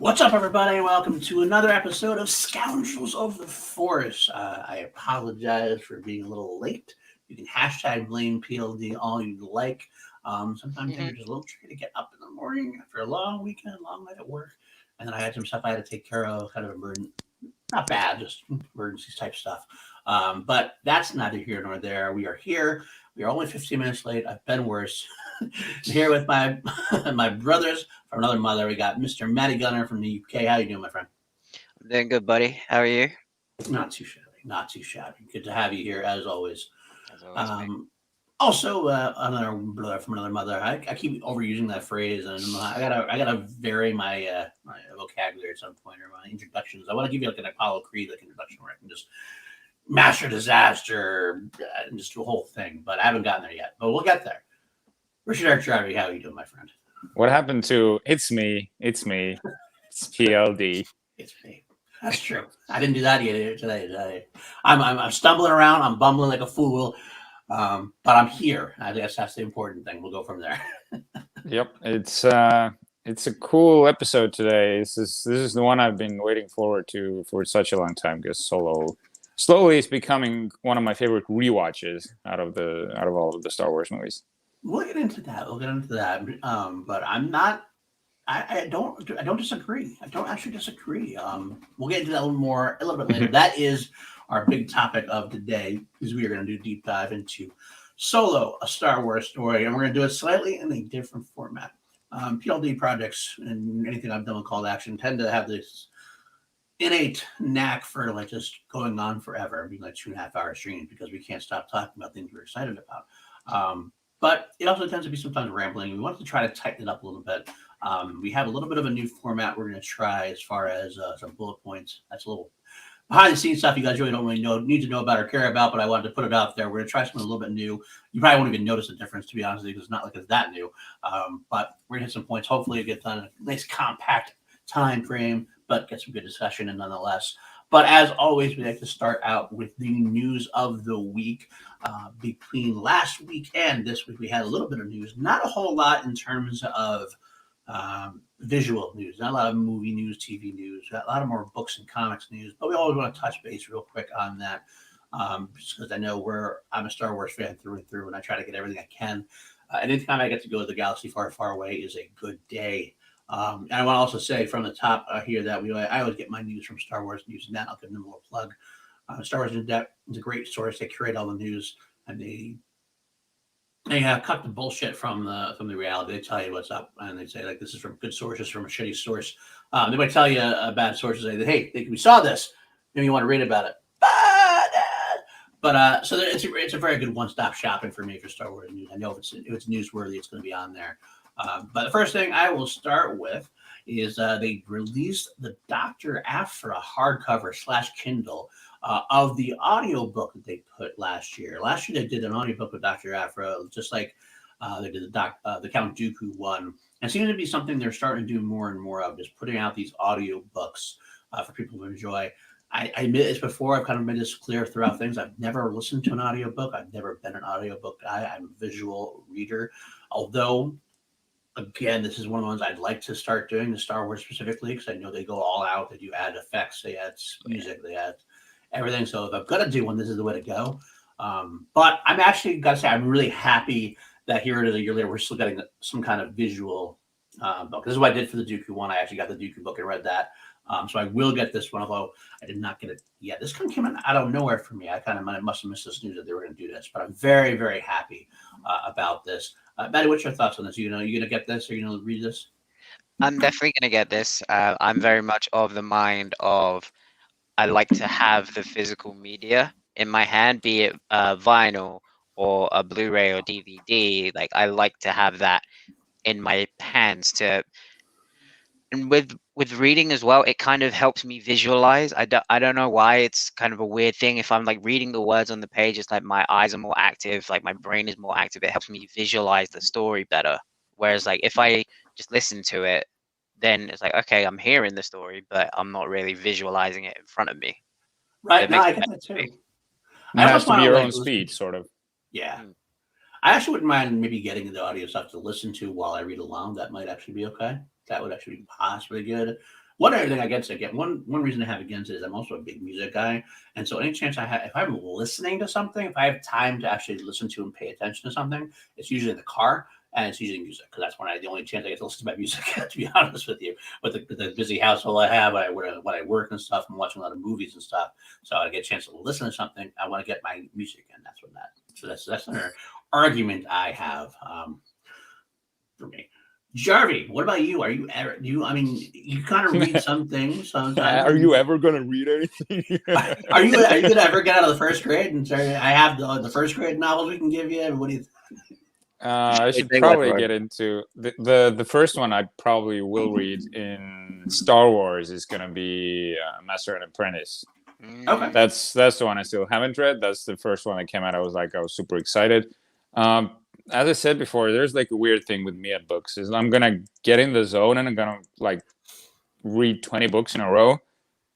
What's up, everybody? Welcome to another episode of Scoundrels of the Forest. I apologize for being a little late. You can hashtag blame PLD all you like. Sometimes things are just a little tricky to get up in the morning after a long weekend, long night at work. And then I had some stuff I had to take care of, kind of emergency, not bad, just emergency type stuff. But that's neither here nor there. We are here. We are only 15 minutes late. I've been worse. Here with my my brothers from another mother. We got Mr. Matty Gunner from the UK. How you doing, my friend? I'm doing good, buddy. How are you? Not too shabby. Not too shabby. Good to have you here as always. As always, mate. Also, another brother from another mother. I keep overusing that phrase, and I gotta vary my my vocabulary at some point or my introductions. I want to give you like an Apollo Creed like introduction where I can just master disaster and just do a whole thing. But I haven't gotten there yet. But we'll get there. Richard Archer, how are you doing, my friend? What happened to it's me, it's PLD. It's me. That's true. I didn't do that yet today. I'm stumbling around. I'm bumbling like a fool, but I'm here. I guess that's the important thing. We'll go from there. Yep, it's a cool episode today. This is the one I've been waiting forward to for such a long time because Solo slowly is becoming one of my favorite rewatches out of all of the Star Wars movies. We'll get into that. But I'm not. I don't disagree. I don't actually disagree. We'll get into that a little bit later. That is our big topic of today, because we are going to do deep dive into Solo, a Star Wars story, and we're going to do it slightly in a different format. PLD projects and anything I've done with Call to Action tend to have this innate knack for like just going on forever, being like 2.5 hour streams because we can't stop talking about things we're excited about. But it also tends to be sometimes rambling. We want to try to tighten it up a little bit. We have a little bit of a new format we're going to try as far as some bullet points. That's a little behind the scenes stuff you guys really don't need to know about or care about, but I wanted to put it out there. We're going to try something a little bit new. You probably won't even notice the difference, to be honest with you, because it's not like it's that new. But we're going to hit some points. Hopefully it gets done in a nice compact time frame, but get some good discussion in nonetheless. But as always, we like to start out with the news of the week. Between last week and this week, we had a little bit of news. Not a whole lot in terms of visual news. Not a lot of movie news, TV news. A lot of more books and comics news. But we always want to touch base real quick on that, just because I know I'm a Star Wars fan through and through, and I try to get everything I can. And anytime I get to go to the galaxy far, far away is a good day. And I want to also say from the top here that I always get my news from Star Wars News and that. I'll give them a little plug. Star Wars in Depth is a great source. They curate all the news and they cut the bullshit from the reality. They tell you what's up and they say like this is from good sources, from a shitty source. They might tell you a bad source and say that hey, we saw this. Maybe you want to read about it. But so it's a very good one-stop shopping for me for Star Wars news. I know if it's newsworthy, it's going to be on there. But the first thing I will start with is they released the Dr. Aphra hardcover / Kindle of the audiobook that they put last year. Last year they did an audiobook with Dr. Aphra, just like they did the Count Dooku one. And it seems to be something they're starting to do more and more of, just putting out these audiobooks for people to enjoy. I admit this before, I've kind of made this clear throughout things. I've never listened to an audiobook. I've never been an audiobook guy. I'm a visual reader, although again, this is one of the ones I'd like to start doing, the Star Wars specifically, because I know they go all out. They do add effects, they add music, they add everything. So if I've got to do one, this is the way to go. But I'm actually got to say, I'm really happy that here it is a year later, we're still getting some kind of visual book. This is what I did for the Dooku one. I actually got the Dooku book and read that. So I will get this one, although I did not get it yet. This one came out of nowhere for me. I must have missed this news that they were going to do this, but I'm very, very happy about this. Maddie, what's your thoughts on this? You going to get this? Are you going to read this? I'm definitely going to get this. I'm very much of the mind of I like to have the physical media in my hand, be it vinyl or a Blu-ray or DVD. Like I like to have that in my hands and with reading as well, it kind of helps me visualize. I don't know why, it's kind of a weird thing. If I'm like reading the words on the page, it's like my eyes are more active, like my brain is more active. It helps me visualize the story better. Whereas like if I just listen to it, then it's like, okay, I'm hearing the story, but I'm not really visualizing it in front of me. Right. No, I get that too. It has to be your own speed, sort of. Yeah. I actually wouldn't mind maybe getting the audio stuff to listen to while I read along. That might actually be okay. that would actually be possibly good. One other thing I guess one reason I have against it is I'm also a big music guy, and so any chance I have, if I'm listening to something, if I have time to actually listen to and pay attention to something, it's usually in the car. And it's usually music because that's the only chance I get to listen to my music. To be honest with you, with the busy household I have, when I work and stuff, I'm watching a lot of movies and stuff. So I get a chance to listen to something. I want to get my music, and that's what that. So that's another argument I have for me. Jarvie, what about you? Are you ever? I mean, you kind of read some things sometimes. Are you ever gonna read anything? Are you gonna ever get out of the first grade and say, "I have the first grade novels we can give you"? What do you? I should probably get into the first one. I probably will read in Star Wars is gonna be Master and Apprentice. Okay, That's the one I still haven't read. That's the first one that came out. I was super excited. As I said before, there's like a weird thing with me at books is I'm gonna get in the zone and I'm gonna like read 20 books in a row,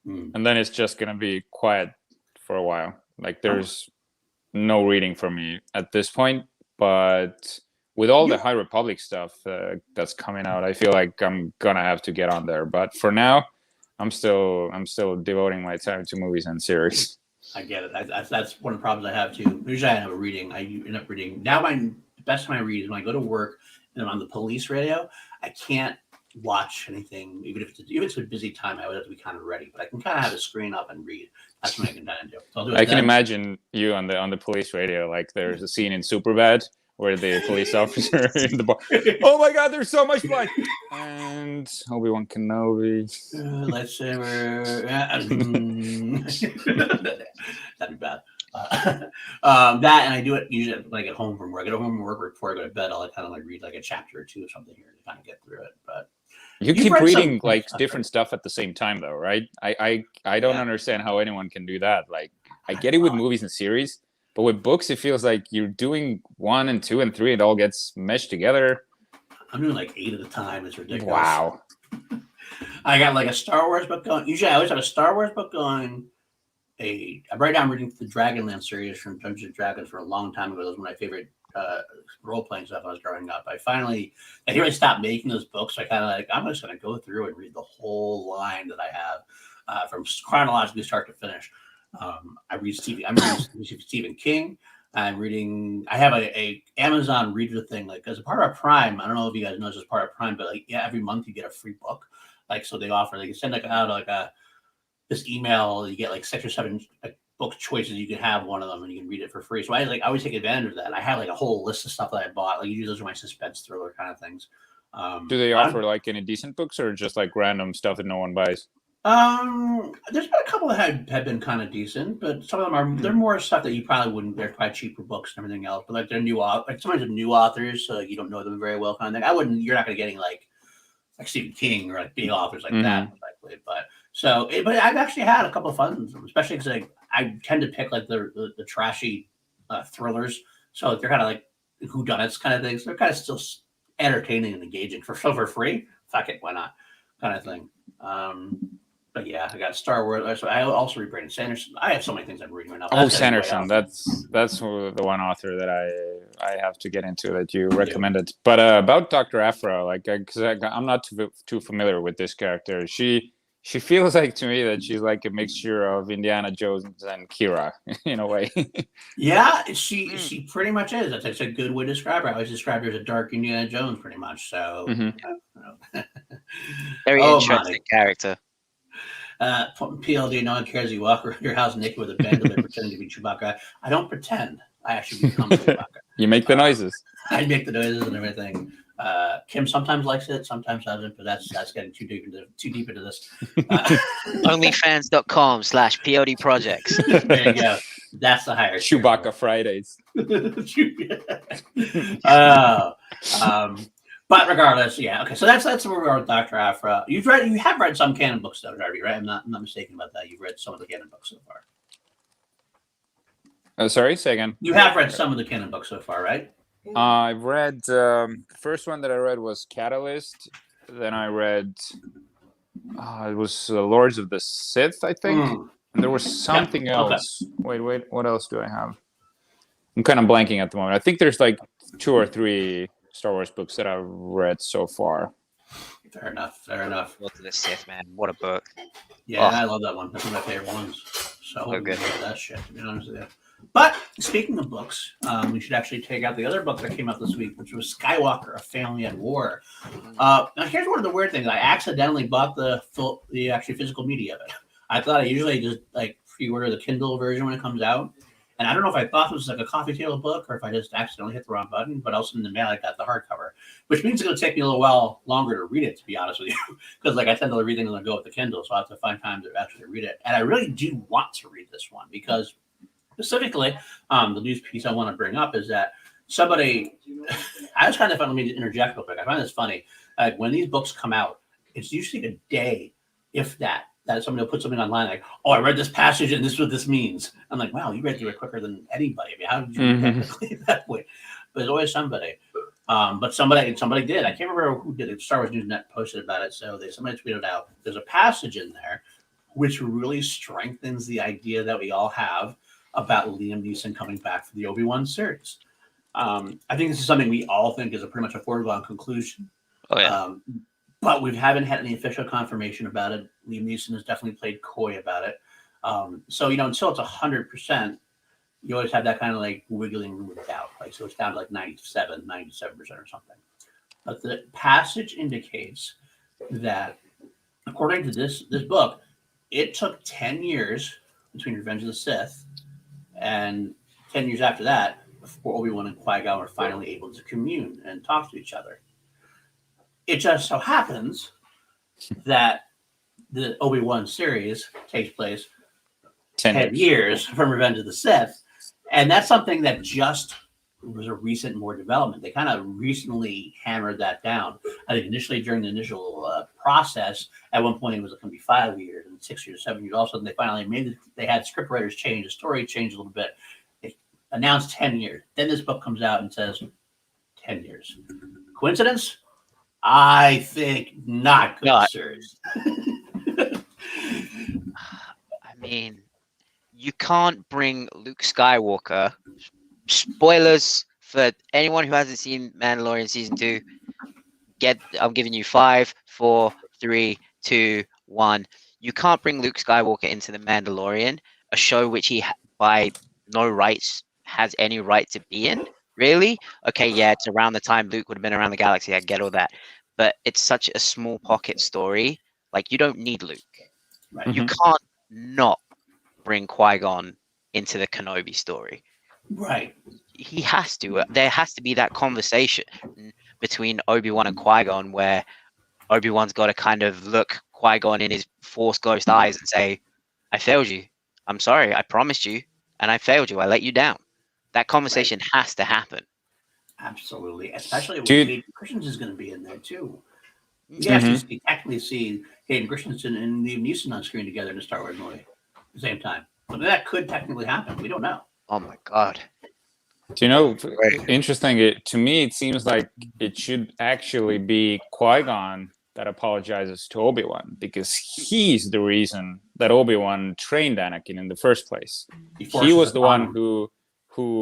and then it's just gonna be quiet for a while. Like there's no reading for me at this point. But with all the High Republic stuff that's coming out, I feel like I'm gonna have to get on there. But for now, I'm still devoting my time to movies and series. I get it. That's one of the problems I have too. Usually I have a reading. I end up reading. Now the best time I read is when I go to work and I'm on the police radio. I can't watch anything, even if it's a busy time. I would have to be kind of ready, but I can kind of have a screen up and read. That's what I can kind of do. So I'll do it I can then. imagine you on the police radio. Like there's a scene in Superbad where the police officer in the bar. Oh my God! There's so much blood. And Obi-Wan Kenobi. Lightsaber. That'd be bad. That and I do it usually like at home from work. I get home from work before I go to bed. I'll kind of like read like a chapter or two or something here to kind of get through it. But you keep reading like different stuff at the same time, though, right? I don't understand how anyone can do that. Like I get it with movies and series, but with books, it feels like you're doing 1 and 2 and 3. It all gets meshed together. I'm doing like 8 at a time. It's ridiculous. Wow. I got like a Star Wars book going. Usually I always have a Star Wars book going. Right now I'm reading the Dragonlance series from Dungeons and Dragons for a long time ago. That was one of my favorite role-playing stuff I was growing up. I hear I stopped making those books. So I kind of like, I'm just going to go through and read the whole line that I have from chronologically start to finish. I'm reading Stephen King. I have a Amazon reader thing, like as a part of Prime. I don't know if you guys know this is part of Prime, but like, every month you get a free book. Like, so they can send this email, you get like 6 or 7 book choices. You can have one of them and you can read it for free. So I always take advantage of that. I have like a whole list of stuff that I bought. Like usually those are my suspense thriller kind of things. Do they offer like any decent books or just like random stuff that no one buys? There's been a couple that have been kind of decent, but some of them they're more stuff that you probably wouldn't. They're probably cheaper books and everything else. But like they're sometimes they're new authors, so you don't know them very well, kind of thing. You're not going to get any like Stephen King or like big authors like that, likely. But I've actually had a couple of fun, especially because I tend to pick like the trashy thrillers, so they're kind of like whodunits kind of things. They're kind of still entertaining and engaging for free. Fuck it, why not? Kind of thing. But yeah, I got Star Wars. I also read Brandon Sanderson. I have so many things I'm reading right now. Oh, Sanderson. That's the one author that I have to get into that you recommended. But about Dr. Aphra, like, because I'm not too familiar with this character. She feels like to me that she's like a mixture of Indiana Jones and Kira in a way. Yeah, she pretty much is. That's a good way to describe her. I always describe her as a dark Indiana Jones, pretty much. So very interesting character. PLD, no one cares. You walk around your house naked with a bandolier pretending to be Chewbacca. I don't pretend. I actually become Chewbacca. You make the noises. I make the noises and everything. Kim sometimes likes it, sometimes doesn't, but that's getting too deep into this. Onlyfans.com/POD projects. There you go. That's the higher Chewbacca Fridays. But regardless, yeah, okay. So that's where we are with Dr. Aphra. You have read some canon books though, Darby, right? I'm not mistaken about that. You've read some of the canon books so far. Sorry, say again. You have read some of the canon books so far, right? I've read the first one that I read was Catalyst. Then I read it was Lords of the Sith, I think. And there was something else. Okay. Wait, what else do I have? I'm kind of blanking at the moment. I think there's like 2 or 3 Star Wars books that I've read so far. Fair enough. Fair enough. Lord of the Sith, man. What a book. Yeah, Oh, I love that one. That's one of my favorite ones. So so good. that shit, to be honest with you. But speaking of books, we should actually take out the other book that came out this week, which was Skywalker: A Family at War. Now here's one of the weird things. I accidentally bought the actually physical media of it. I thought I usually just like pre-order the Kindle version when it comes out. And I don't know if I thought it was like a coffee table book or if I just accidentally hit the wrong button, but also in the mail I got the hardcover, which means it's going to take me a little while longer to read it, to be honest with you, because like I tend to read things on the go with the Kindle, so I have to find time to actually read it. And I really do want to read this one because specifically, the news piece I want to bring up is that somebody, I was kind of fun. Let me interject real quick. I find this funny. When these books come out, it's usually a day, if that somebody will put something online like, oh, I read this passage and this is what this means. I'm like, wow, you read through it quicker than anybody. I mean, how did you read that quickly that way? But there's always somebody. But somebody did. I can't remember who did it. Star Wars Newsnet posted about it. So somebody tweeted out, there's a passage in there which really strengthens the idea that we all have about Liam Neeson coming back for the Obi-Wan series. I think this is something we all think is a pretty much a foregone conclusion. Oh, yeah. But we haven't had any official confirmation about it. Liam Neeson has definitely played coy about it. So, until it's 100%, you always have that kind of like wiggling room of doubt. Like, so it's down to like 97% or something. But the passage indicates that, according to this book, it took 10 years between Revenge of the Sith and 10 years after that before Obi-Wan and Qui-Gon were finally able to commune and talk to each other. It just so happens that the Obi-Wan series takes place 10 years from Revenge of the Sith. And that's something that just was a recent more development. They kind of recently hammered that down. I think initially during the initial process, at one point it was going to be 5 years and 6 years, 7 years. All of a sudden they finally they had script writers change, the story changed a little bit. They announced 10 years. Then this book comes out and says 10 years. Coincidence? I think not. Good series. I mean, you can't bring Luke Skywalker. Spoilers for anyone who hasn't seen Mandalorian season 2. I'm giving you 5, 4, 3, 2, 1. You can't bring Luke Skywalker into the Mandalorian, a show which he by no rights has any right to be in. Really? Okay, yeah, it's around the time Luke would have been around the galaxy. I get all that. But it's such a small pocket story. Like, you don't need Luke. Right. You can't not bring Qui-Gon into the Kenobi story. Right. He has to. There has to be that conversation between Obi-Wan and Qui-Gon where Obi-Wan's got to kind of look Qui-Gon in his Force ghost eyes and say, I failed you. I'm sorry. I promised you. And I failed you. I let you down. That conversation has to happen. Absolutely. Especially when Hayden Christensen is going to be in there too. You can actually technically see Hayden Christensen and Liam Neeson on screen together in a Star Wars movie at the same time. But that could technically happen. We don't know. Oh my God. Do you know, interesting, to me, it seems like it should actually be Qui-Gon that apologizes to Obi-Wan because he's the reason that Obi-Wan trained Anakin in the first place. He was the one who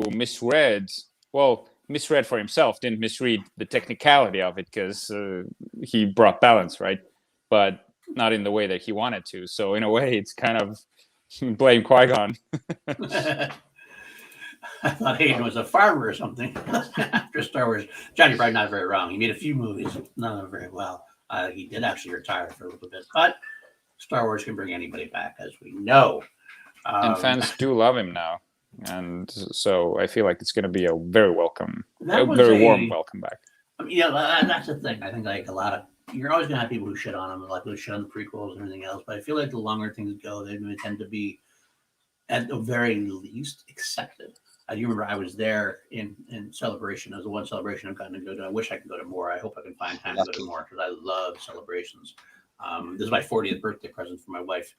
misread for himself, didn't misread the technicality of it because he brought balance, right? But not in the way that he wanted to. So in a way, it's kind of blame Qui-Gon. I thought Hayden was a farmer or something after Star Wars. Johnny, probably not very wrong. He made a few movies, none of them very well. He did actually retire for a little bit, but Star Wars can bring anybody back, as we know. And fans do love him now. And so I feel like it's going to be a very warm welcome back. I mean, that's the thing. I think like a lot of, you're always going to have people who shit on him, like who shit on the prequels and everything else. But I feel like the longer things go, they tend to be, at the very least, accepted. I do remember I was there in celebration. It was the one celebration I've gotten to go to. I wish I could go to more. I hope I can find time to go to more because I love celebrations. This is my 40th birthday present for my wife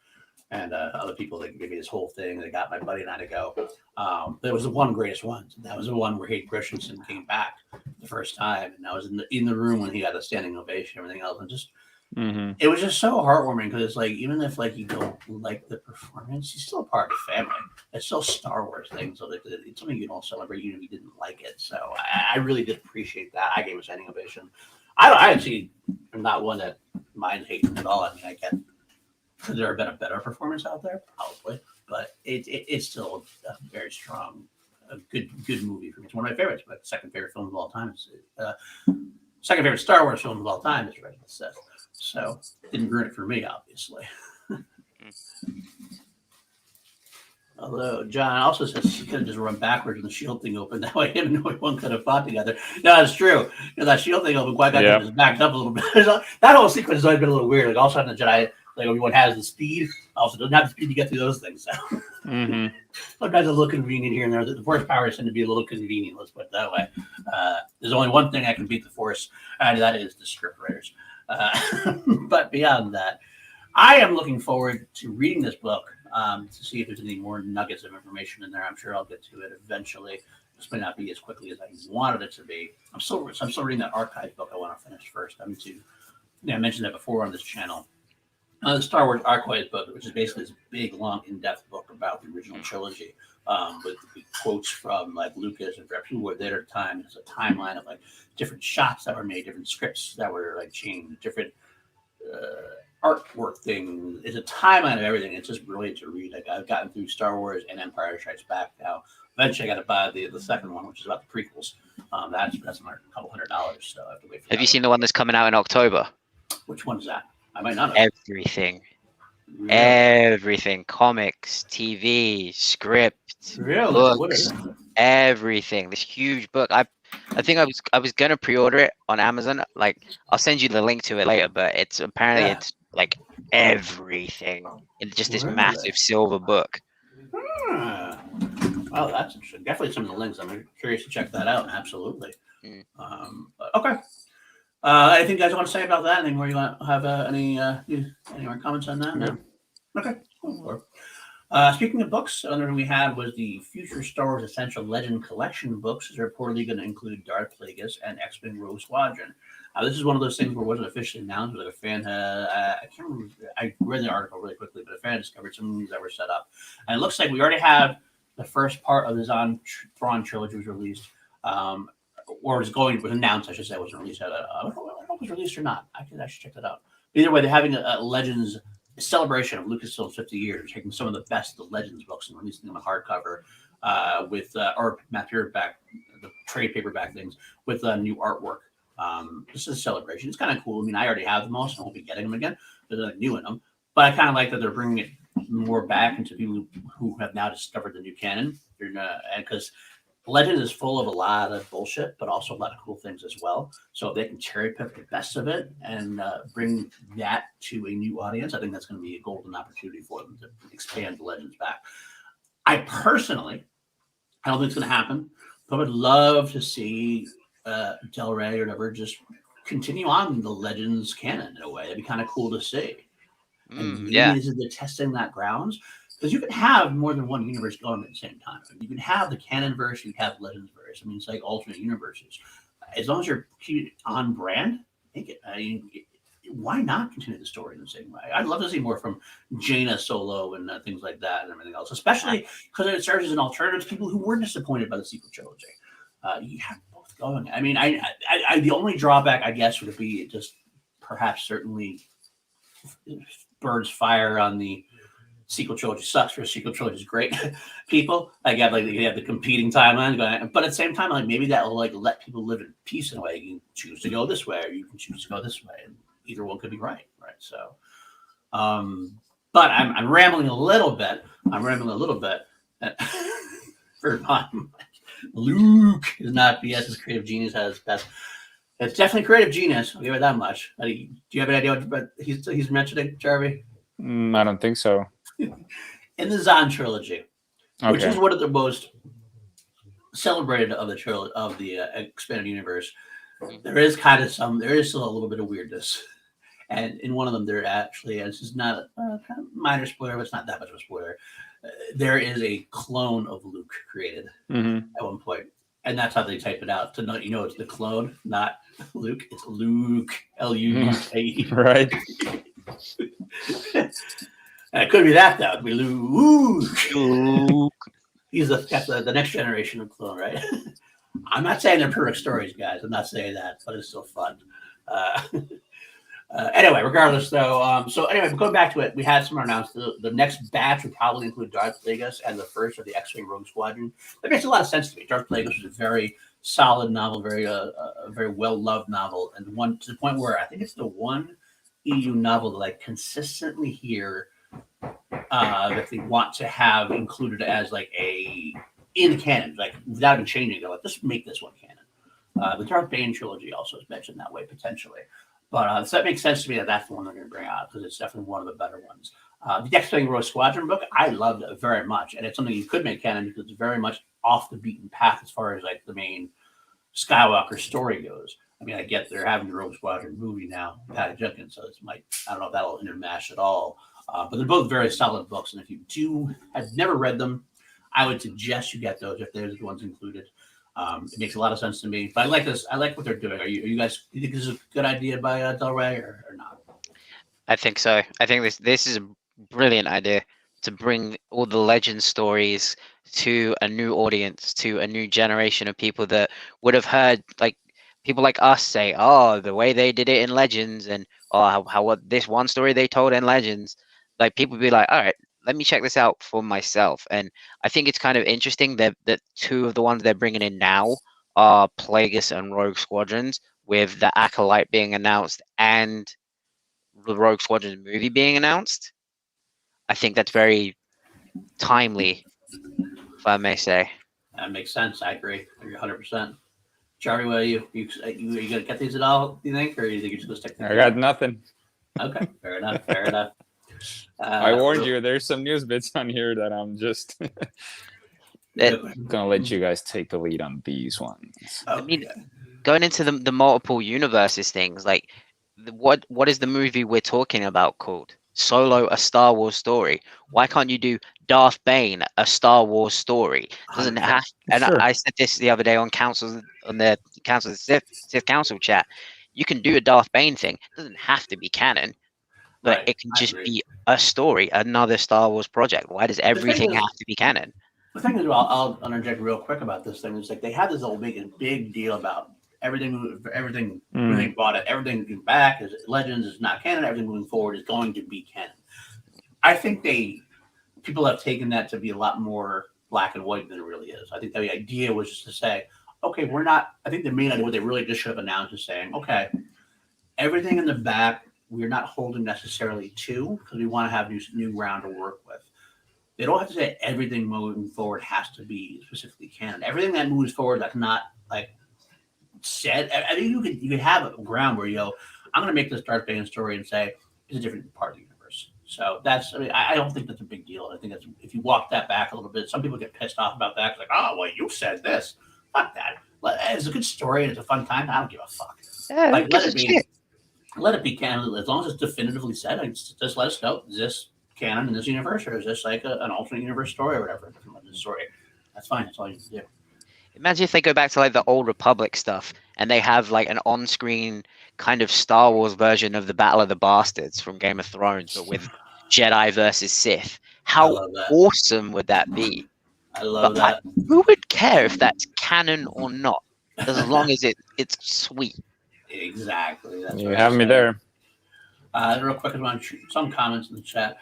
and other people that gave me this whole thing. They got my buddy and I to go. But it was the one greatest one. That was the one where Hayden Christensen came back the first time, and I was in the room when he got a standing ovation and everything else, and just. It was just so heartwarming because it's like even if like you don't like the performance, he's still a part of the family. It's still a Star Wars thing, so it's something you don't celebrate even if you didn't like it. So I really did appreciate that. I gave a standing ovation. I actually am not one that mind hating at all. I mean, I get could there have been a better performance out there? Probably, but it's still a very strong, a good movie for me. It's one of my favorites. My second favorite film of all time. Second favorite Star Wars film of all time is Revenge of the Sith. So didn't ruin it for me, obviously. Although John also says he could have just run backwards and the shield thing opened. That way him and Obi-Wan could have fought together. No, it's true. You know, that shield thing opened, Qui-Gon just backed up a little bit. That whole sequence has always been a little weird. Like all of a sudden the Jedi, like Obi-Wan has the speed, also doesn't have the speed to get through those things. So sometimes a little convenient here and there. The Force powers tend to be a little convenient, let's put it that way. There's only one thing that can beat the Force, and that is the script writers. But beyond that, I am looking forward to reading this book. To see if there's any more nuggets of information in there. I'm sure I'll get to it eventually. This may not be as quickly as I wanted it to be. I'm still reading that archive book I want to finish first. I mentioned that before on this channel. The Star Wars Archive book, which is basically this big, long, in-depth book about the original trilogy, with quotes from like Lucas and people who were there at the time. There's a timeline of like different shots that were made, different scripts that were like changed, different artwork thing. It's a timeline of everything. It's just brilliant to read. Like I've gotten through Star Wars and Empire Strikes Back now. Eventually, I got to buy the second one, which is about the prequels. That's another couple $100, so I have to wait for. Have you seen the one that's coming out in October? Which one is that? I might not have. Everything. Really? Everything. Comics, TV, script, Really? books, everything. This huge book. I think I was gonna pre-order it on Amazon. Like I'll send you the link to it later, but it's apparently it's like everything in just this massive silver book. Oh, that's interesting. Definitely some of the links. I'm curious to check that out. Absolutely. Okay. Anything you guys want to say about that? Anything more you want to have any more comments on that? No. Okay. Cool. Speaking of books, another thing we had was the Future Star Wars Essential Legend Collection books. Is reportedly going to include Darth Plagueis and X-Men Rogue Squadron. This is one of those things where it wasn't officially announced, but like a fan, I can't remember, I read the article really quickly, but a fan discovered some movies that were set up. And it looks like we already have the first part of the Thrawn trilogy was released, or was announced, I should say. It wasn't released yet. I don't know if it was released or not. I should check that out. But either way, they're having a Legends celebration of Lucasfilm's 50 years, taking some of the best of the Legends books and releasing them in hardcover with, or paperback, the trade paperback things with new artwork. This is a celebration. It's kind of cool. I mean, I already have them all, so I won't be getting them again. There's nothing new in them. But I kind of like that they're bringing it more back into people who have now discovered the new canon. And because Legend is full of a lot of bullshit, but also a lot of cool things as well. So if they can cherry pick the best of it and bring that to a new audience, I think that's going to be a golden opportunity for them to expand the Legends back. I personally, I don't think it's going to happen, but I would love to see Del Rey or whatever just continue on the Legends canon in a way. That'd be kind of cool to see. And maybe this is the testing that grounds, because you can have more than one universe going at the same time. I mean, you can have the canon verse, you can have Legends verse. I mean, it's like alternate universes. As long as you're on brand, make it. I mean, why not continue the story in the same way? I'd love to see more from Jaina Solo and things like that and everything else, especially because it serves as an alternative to people who were disappointed by the sequel trilogy. You have both going. I mean, I the only drawback, I guess, would be just perhaps certainly birds fire on the sequel trilogy sucks for a sequel trilogy is great. People you have the competing timelines going, but at the same time, like maybe that will like let people live in peace in a way. You can choose to go this way, or you can choose to go this way, and either one could be right? So, but I'm rambling a little bit. For fun. Luke is not BS. His creative genius at his best. It's definitely creative genius. I'll give it that much. Do you have an idea what he's mentioning, Jarvie? I don't think so. In the Zahn trilogy, which is one of the most celebrated of the expanded universe, there is still a little bit of weirdness. And in one of them, there actually, and this is not a kind of minor spoiler, but it's not that much of a spoiler. There is a clone of Luke created at one point, and that's how they type it out. To know, it's the clone, not Luke. It's Luke, Luke. Right. It could be that though. It could be Luke. He's the next generation of clone, right? I'm not saying they're perfect stories, guys. I'm not saying that, but it's still fun. Uh, anyway, regardless though, so anyway, going back to it, we had some announced. The next batch would probably include Darth Plagueis and the first of the X-Wing Rogue Squadron. That makes a lot of sense to me. Darth Plagueis was a very solid novel, a very well loved novel, and one to the point where I think it's the one EU novel that I consistently hear that they want to have included as like a in canon, like without even changing. They're like, let's make this one canon. The Darth Bane trilogy also is mentioned that way potentially. But so that makes sense to me that that's the one they're going to bring out because it's definitely one of the better ones. The X-Wing Rogue Squadron book, I loved it very much, and it's something you could make canon because it's very much off the beaten path as far as like the main Skywalker story goes. I mean, I get they're having the Rogue Squadron movie now, Patty Jenkins, so it's might I don't know if that'll intermash at all. But they're both very solid books, and if you have never read them, I would suggest you get those if there's the ones included. It makes a lot of sense to me. But I like this. I like what they're doing. Are you guys? Do you think this is a good idea by Del Rey or not? I think so. I think this is a brilliant idea to bring all the legend stories to a new audience, to a new generation of people that would have heard like people like us say, "Oh, the way they did it in Legends," and "Oh, how what this one story they told in Legends." Like people would be like, "All right, let me check this out for myself." And I think it's kind of interesting that two of the ones they're bringing in now are Plagueis and Rogue Squadrons, with the Acolyte being announced and the Rogue Squadron movie being announced. I think that's very timely, if I may say. That makes sense. I agree. 100%. Charlie, what are you gonna get these at all? Do you think, or do you think you're just gonna stick? I got nothing. Okay, fair enough. Fair enough. I warned you. There's some news bits on here that I'm just gonna let you guys take the lead on these ones. I mean, going into the multiple universes things, like what is the movie we're talking about called? Solo, a Star Wars story. Why can't you do Darth Bane, a Star Wars story? Doesn't have. And Sure. I said this the other day on the Council of the Sith Council chat. You can do a Darth Bane thing. It doesn't have to be canon, but Right, it can I just agree. be a story, another Star Wars project. Why does everything have to be canon? The thing is, I'll interject real quick about this thing. It's like they had this whole big deal about everything being bought it, everything back is Legends is not canon. Everything moving forward is going to be canon. I think people have taken that to be a lot more black and white than it really is. I think the idea was just to say, okay, we're not. I think the main idea what they really just should have announced is saying, okay, everything in the back we're not holding necessarily to because we want to have new ground to work with. They don't have to say everything moving forward has to be specifically canon. Everything that moves forward that's not like said. I mean, you could have a ground where you go, I'm going to make this Darth Bane story and say it's a different part of the universe. So that's. I mean, I don't think that's a big deal. I think that's if you walk that back a little bit. Some people get pissed off about that. It's like, oh well, you said this. Fuck that. It's a good story and it's a fun time. I don't give a fuck. Yeah, Like let it be canon as long as it's definitively said. Just let us know is this canon in this universe or is this like an alternate universe story or whatever different story. That's fine. That's all you can do. Imagine if they go back to like the old Republic stuff and they have like an on-screen kind of Star Wars version of the Battle of the Bastards from Game of Thrones, but with Jedi versus Sith. How awesome would that be? I love that. Who would care if that's canon or not, as long as it's sweet? Exactly. That's you have me there. Real quick, I want to shoot some comments in the chat.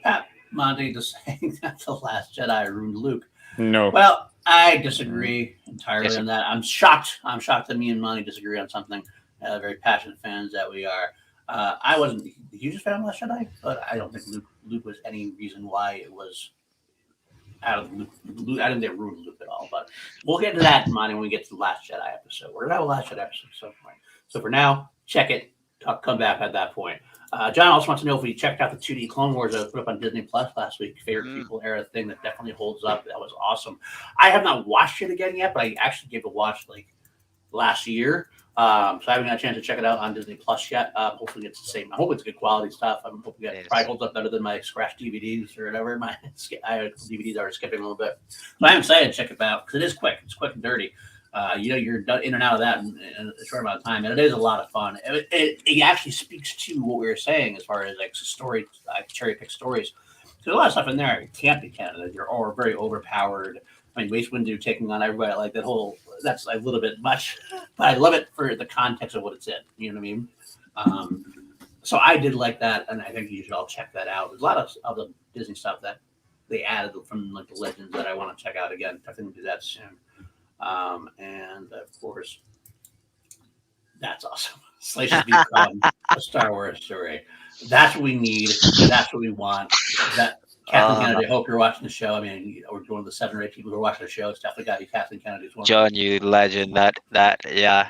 Pat Monty just saying that the Last Jedi ruined Luke. No. Well, I disagree entirely on that. I'm shocked. I'm shocked that me and Monty disagree on something. Very passionate fans that we are. I wasn't the hugest fan of Last Jedi, but I don't think Luke was any reason why it was out of Luke. I didn't think it ruined Luke at all. But we'll get into that, Monty, when we get to the Last Jedi episode. We're gonna have a Last Jedi episode at some point. So for now, check it. Come back at that point. John also wants to know if we checked out the 2D Clone Wars that was put up on Disney Plus last week. Favorite prequel era thing that definitely holds up. That was awesome. I have not watched it again yet, but I actually gave it a watch like last year. So I haven't had a chance to check it out on Disney Plus yet. Hopefully it's the same. I hope it's good quality stuff. I'm hoping it probably holds up better than my scratch DVDs or whatever. My DVDs are skipping a little bit. So I'm excited to check it out because it is quick. It's quick and dirty. You're in and out of that in a short amount of time, and it is a lot of fun. It actually speaks to what we were saying as far as like story, cherry pick stories. There's a lot of stuff in there. It can't be canon. You're all very overpowered I mean, Mace Windu taking on everybody like that whole that's a little bit much, but I love it for the context of what it's in. You know what I mean? So I did like that, and I think you should all check that out. There's a lot of other Disney stuff that they added from like the Legends that I want to check out again. I think we'll do that soon. And of course, that's awesome. Slices become a Star Wars story. That's what we need. That's what we want. That Kathleen Kennedy. I hope you're watching the show. I mean, we're one of the 7 or 8 people who are watching the show. It's definitely got to be Kathleen Kennedy. John, you legend. Yeah. Yeah.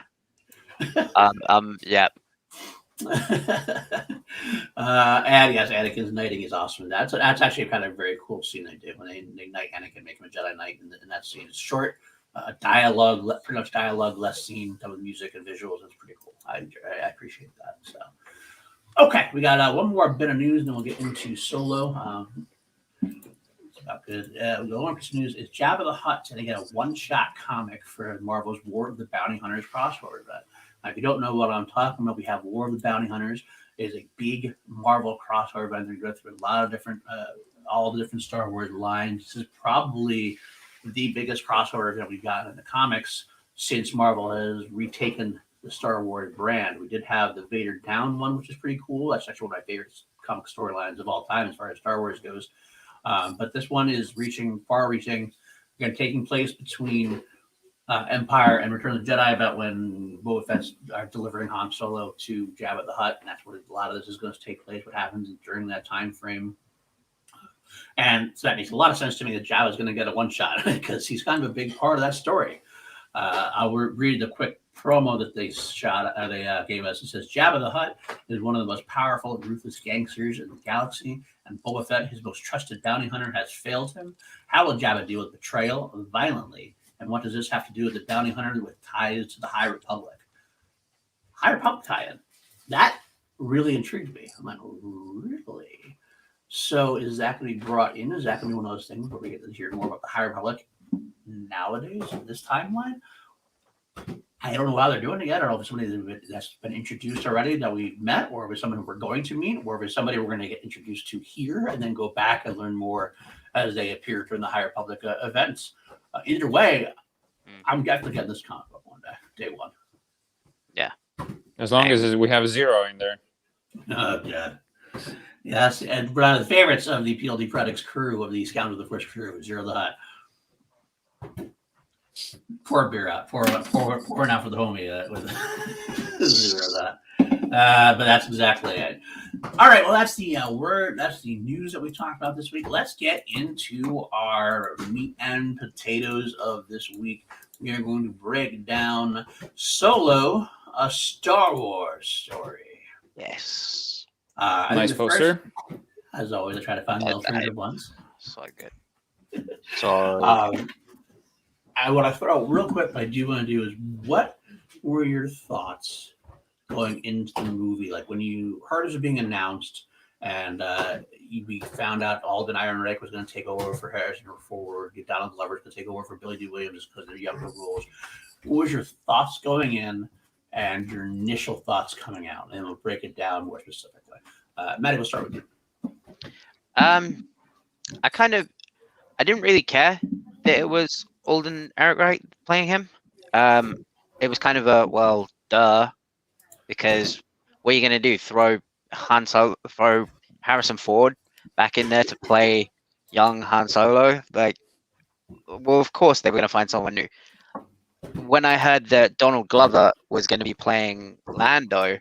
And yes, Anakin's knighting is awesome. That's actually kind of a very cool scene they did when they knight Anakin, make him a Jedi Knight, in that scene. It's short, dialogue, pretty much dialogue, less scene, done with music and visuals. It's pretty cool. I appreciate that. So, okay, we got one more bit of news, and then we'll get into Solo. It's about good. The one piece of news is Jabba the Hutt going to get a one-shot comic for Marvel's War of the Bounty Hunters crossover event. Now, if you don't know what I'm talking about, we have War of the Bounty Hunters. It is a big Marvel crossover event. They go through a lot of different, all the different Star Wars lines. This is probably the biggest crossover event we've got in the comics since Marvel has retaken the Star Wars brand. We did have the Vader Down one, which is pretty cool. That's actually one of my favorite comic storylines of all time as far as Star Wars goes. But this one is far-reaching. Again, taking place between Empire and Return of the Jedi, about when Boba Fett are delivering Han Solo to Jabba the Hutt, and that's where a lot of this is going to take place. What happens during that time frame, and so that makes a lot of sense to me that Jabba is going to get a one shot because he's kind of a big part of that story. I'll read the quick promo that they gave us. It says Jabba the Hutt is one of the most powerful and ruthless gangsters in the galaxy, and Boba Fett, his most trusted bounty hunter, has failed him. How will Jabba deal with betrayal violently? And what does this have to do with the bounty hunter with ties to the High Republic? High Republic tie-in. That really intrigued me. I'm like, really? So is that going to be brought in? Is that going to be one of those things where we get to hear more about the High Republic nowadays in this timeline? I don't know how they're doing it yet. I don't know if it's somebody that's been introduced already that we met, or if it's someone we're going to meet, or if it's somebody we're going to get introduced to here and then go back and learn more as they appear during the High Republic events. Either way, I'm definitely getting this comic book one day one. Yeah. As long as we have Zero in there. Yeah. Yes, and one of the favorites of the PLD Products crew of the Scoundrels of the First crew, Zero the Hutt. Pour a beer out. Pour out for the homie with Zero the Hutt. But that's exactly it. All right, well, that's the that's the news that we talked about this week. Let's get into our meat and potatoes of this week. We are going to break down Solo, a Star Wars story. Yes. Nice poster. As always, I try to find the alternative ones. So good. So what I throw real quick, I do want to do is, what were your thoughts going into the movie? Like when you heard it was being announced, and we found out Alden Ehrenreich was going to take over for Harrison Ford, Donald Glover was going to take over for Billy D. Williams because they're younger roles. What was your thoughts going in, and your initial thoughts coming out? And we'll break it down more specifically. Maddie, we'll start with you. I didn't really care that it was Alden Ehrenreich playing him. It was kind of a, well, duh, because what are you going to do? Throw Harrison Ford back in there to play young Han Solo? Like, well, of course they were going to find someone new. When I heard that Donald Glover was going to be playing Lando,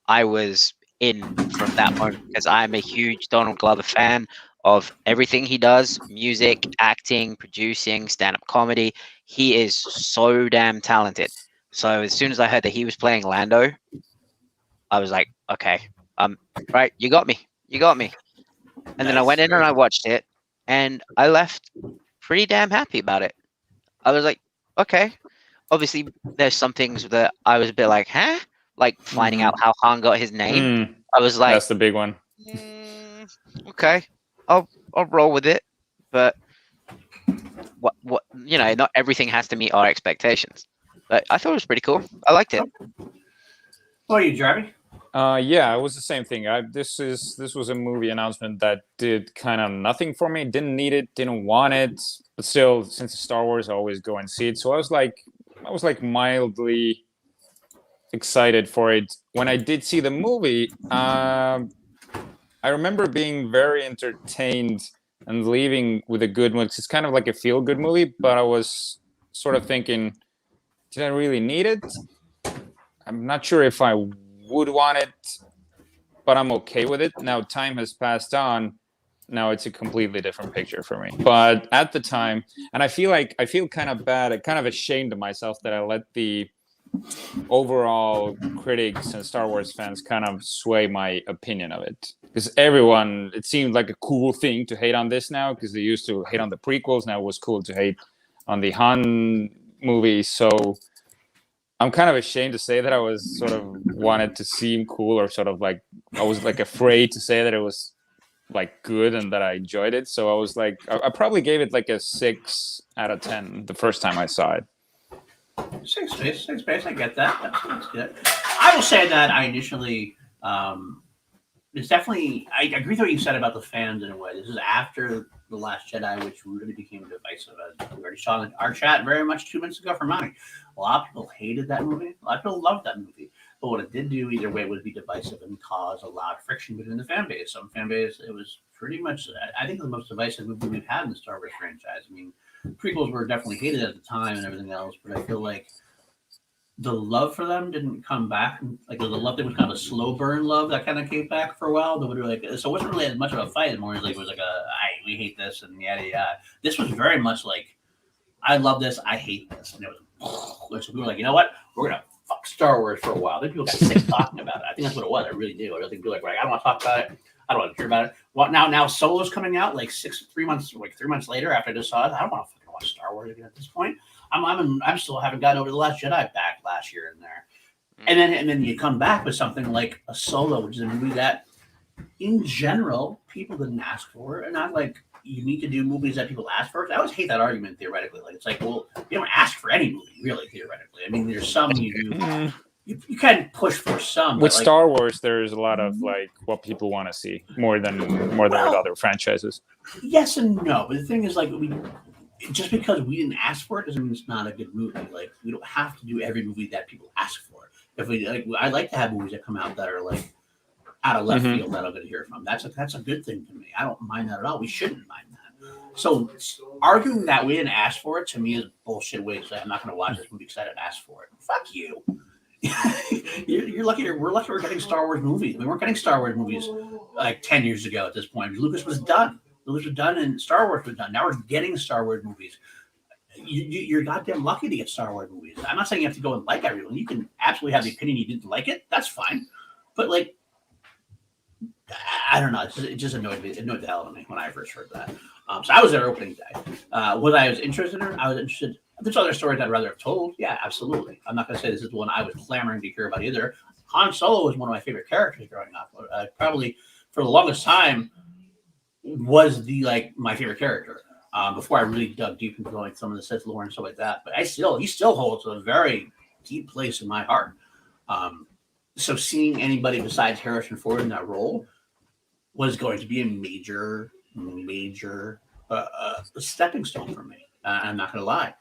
I was in from that moment because I'm a huge Donald Glover fan of everything he does: music, acting, producing, stand-up comedy. He is so damn talented. So as soon as I heard that he was playing Lando, I was like, okay, right, you got me. And then I went in and I watched it, and I left pretty damn happy about it. I was like, okay. Obviously, there's some things that I was a bit like, huh? Like finding out how Han got his name. I was like, that's the big one. Okay, I'll roll with it. But what not everything has to meet our expectations. But I thought it was pretty cool. I liked it. What are you, Jeremy? Yeah, it was the same thing. This was a movie announcement that did kind of nothing for me. Didn't need it, didn't want it, but still, since it's Star Wars, I always go and see it. So I was like mildly excited for it. When I did see the movie, I remember being very entertained and leaving with a good mood. It's kind of like a feel-good movie, but I was sort of thinking, did I really need it? I'm not sure if I would want it, but I'm okay with it. Now time has passed on. Now it's a completely different picture for me. But at the time, and I feel kind of bad, kind of ashamed of myself that I let the overall critics and Star Wars fans kind of sway my opinion of it. Because everyone, it seemed like a cool thing to hate on this now, because they used to hate on the prequels. Now it was cool to hate on the Han movie. So I'm kind of ashamed to say that I was sort of wanted to seem cool, or sort of like I was like afraid to say that it was like good and that I enjoyed it. So I was like, I probably gave it like a 6 out of 10 the first time I saw it. Six space. I get that. That's good. I will say that I initially, it's definitely. I agree with what you said about the fans in a way. This is after The Last Jedi, which really became divisive. As we already saw in our chat very much 2 minutes ago from Monty. A lot of people hated that movie. A lot of people loved that movie. But what it did do either way would be divisive and cause a lot of friction between the fan base. Some fan base, it was pretty much, I think, the most divisive movie we've had in the Star Wars franchise. I mean, prequels were definitely hated at the time and everything else, but I feel like the love for them didn't come back. Like the love that was kind of a slow burn love that kind of came back for a while. They would like, so it wasn't really as much of a fight. More as like it was like we hate this and yada yada. This was very much like, I love this, I hate this, and it was. So we were like, you know what, we're gonna fuck Star Wars for a while. Then people got sick talking about it. I think that's what it was. I really do. I don't think people like, I don't want to talk about it. I don't want to hear about it. What now? Solo's coming out like 3 months later after I just saw it. I don't want to fucking watch Star Wars again at this point. I'm still haven't gotten over The Last Jedi backlash here and there, and then you come back with something like a Solo, which is a movie that, in general, people didn't ask for, and not like you need to do movies that people ask for. I always hate that argument theoretically. Like it's like, well, you don't ask for any movie really theoretically. I mean, there's some you can push for some. With like, Star Wars, there's a lot of like what people want to see more than with other franchises. Yes and no, but the thing is, like, just because we didn't ask for it doesn't mean it's not a good movie. Like we don't have to do every movie that people ask for. If we like, I like to have movies that come out that are like out of left field that I'm going to hear from. That's a good thing to me. I don't mind that at all. We shouldn't mind that. So arguing that we didn't ask for it to me is bullshit. Way to say I'm not going to watch this movie because I didn't ask for it. Fuck you. You're lucky. We're lucky we're getting Star Wars movies. We weren't getting Star Wars movies like 10 years ago at this point. Lucas was done. And Star Wars was done. Now we're getting Star Wars movies. You're goddamn lucky to get Star Wars movies. I'm not saying you have to go and like everyone. You can absolutely have the opinion you didn't like it. That's fine. But like, I don't know. It just annoyed me. It annoyed the hell out of me when I first heard that. So I was there opening day. Was I interested in? I was interested. There's other stories I'd rather have told. Yeah, absolutely. I'm not going to say this is the one I was clamoring to hear about either. Han Solo was one of my favorite characters growing up. Probably for the longest time was my favorite character. Before I really dug deep into like some of the Sith lore and stuff like that. But he still holds a very deep place in my heart. So seeing anybody besides Harrison Ford in that role was going to be a major stepping stone for me. I'm not going to lie.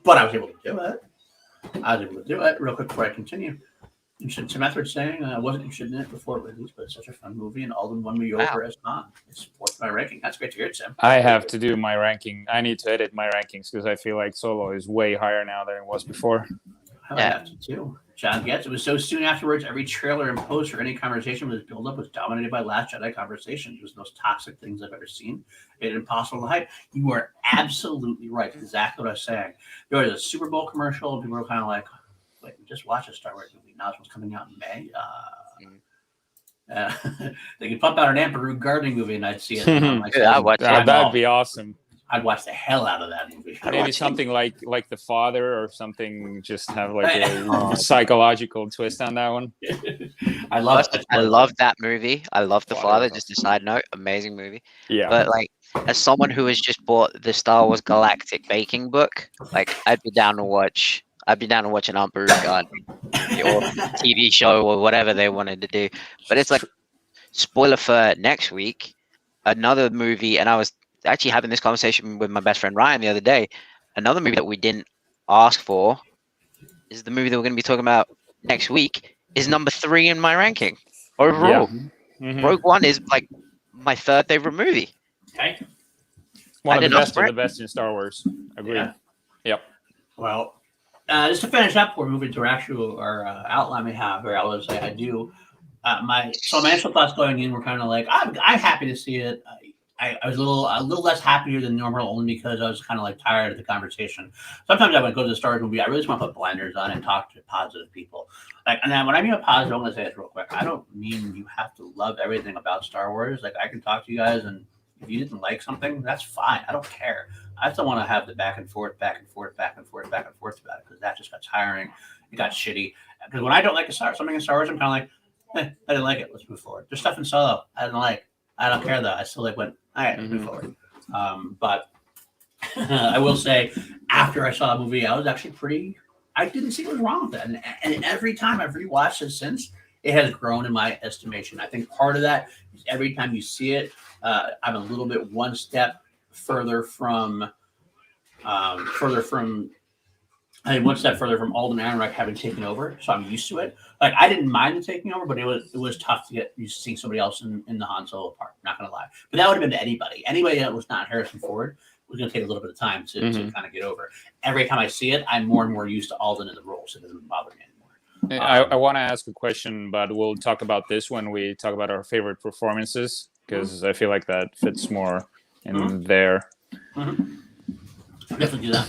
But I was able to do it. Real quick before I continue. Some method saying I wasn't interested in it before it released, but it's such a fun movie, and Alden won me over as Han. It's fourth my ranking. That's great to hear, Tim. I have to do my ranking. I need to edit my rankings because I feel like Solo is way higher now than it was before. I have to too. John Getz. It was so soon afterwards. Every trailer and post or any conversation with this build-up was dominated by Last Jedi conversation. It was the most toxic things I've ever seen. It's impossible to hype. You are absolutely right. Exactly what I was saying. There was a Super Bowl commercial. And people were kind of like, "Wait, we just watched a Star Wars movie. Now this one's coming out in May." They could pump out an Amperu gardening movie, and I'd see it. That'd be awesome. I'd watch the hell out of that movie. Maybe something like The Father or something. Just have like a psychological twist on that one. I love that movie. I love The Father. Just a side note, amazing movie. Yeah. But like, as someone who has just bought the Star Wars Galactic Baking book, like I'd be down to watch I'd be down to watch an Aunt Beru Garden movie or TV show or whatever they wanted to do. But it's like, spoiler for next week, another movie, and I was actually having this conversation with my best friend Ryan the other day. Another movie that we didn't ask for is the movie that we're going to be talking about next week. Is number 3 in my ranking overall. Mhm. Rogue One is like my third favorite movie. Okay. One I of did not the best in Star Wars. Agreed. Yeah. Yep. Well, just to finish up, we're moving to our outline we have here. I was like, I do my initial thoughts going in were kind of like I'm happy to see it. I was a little less happier than normal only because I was kind of like tired of the conversation. Sometimes I would go to the Star Wars movie. I really just want to put blinders on and talk to positive people. Like, and then when I mean a positive, I'm going to say this real quick. I don't mean you have to love everything about Star Wars. Like, I can talk to you guys, and if you didn't like something, that's fine. I don't care. I still want to have the back and forth about it because that just got tiring. It got shitty. Because when I don't like something in Star Wars, I'm kind of like, I didn't like it. Let's move forward. There's stuff in Solo I didn't like. I don't care though. I still like went. All right, let's move forward. But I will say, after I saw the movie, I was actually I didn't see what was wrong with it, and every time I've rewatched it since, it has grown in my estimation. I think part of that is every time you see it, I'm a little bit one step further from one step further from Alden Ehrenreich having taken over, so I'm used to it. Like, I didn't mind the taking over, but it was tough to get used to seeing somebody else in the Han Solo part. Not gonna lie, but that would have been to anybody that was not Harrison Ford was gonna take a little bit of time to kind of get over. Every time I see it, I'm more and more used to Alden in the role, so it doesn't bother me anymore. I want to ask a question, but we'll talk about this when we talk about our favorite performances, because I feel like that fits more in there. Definitely do that.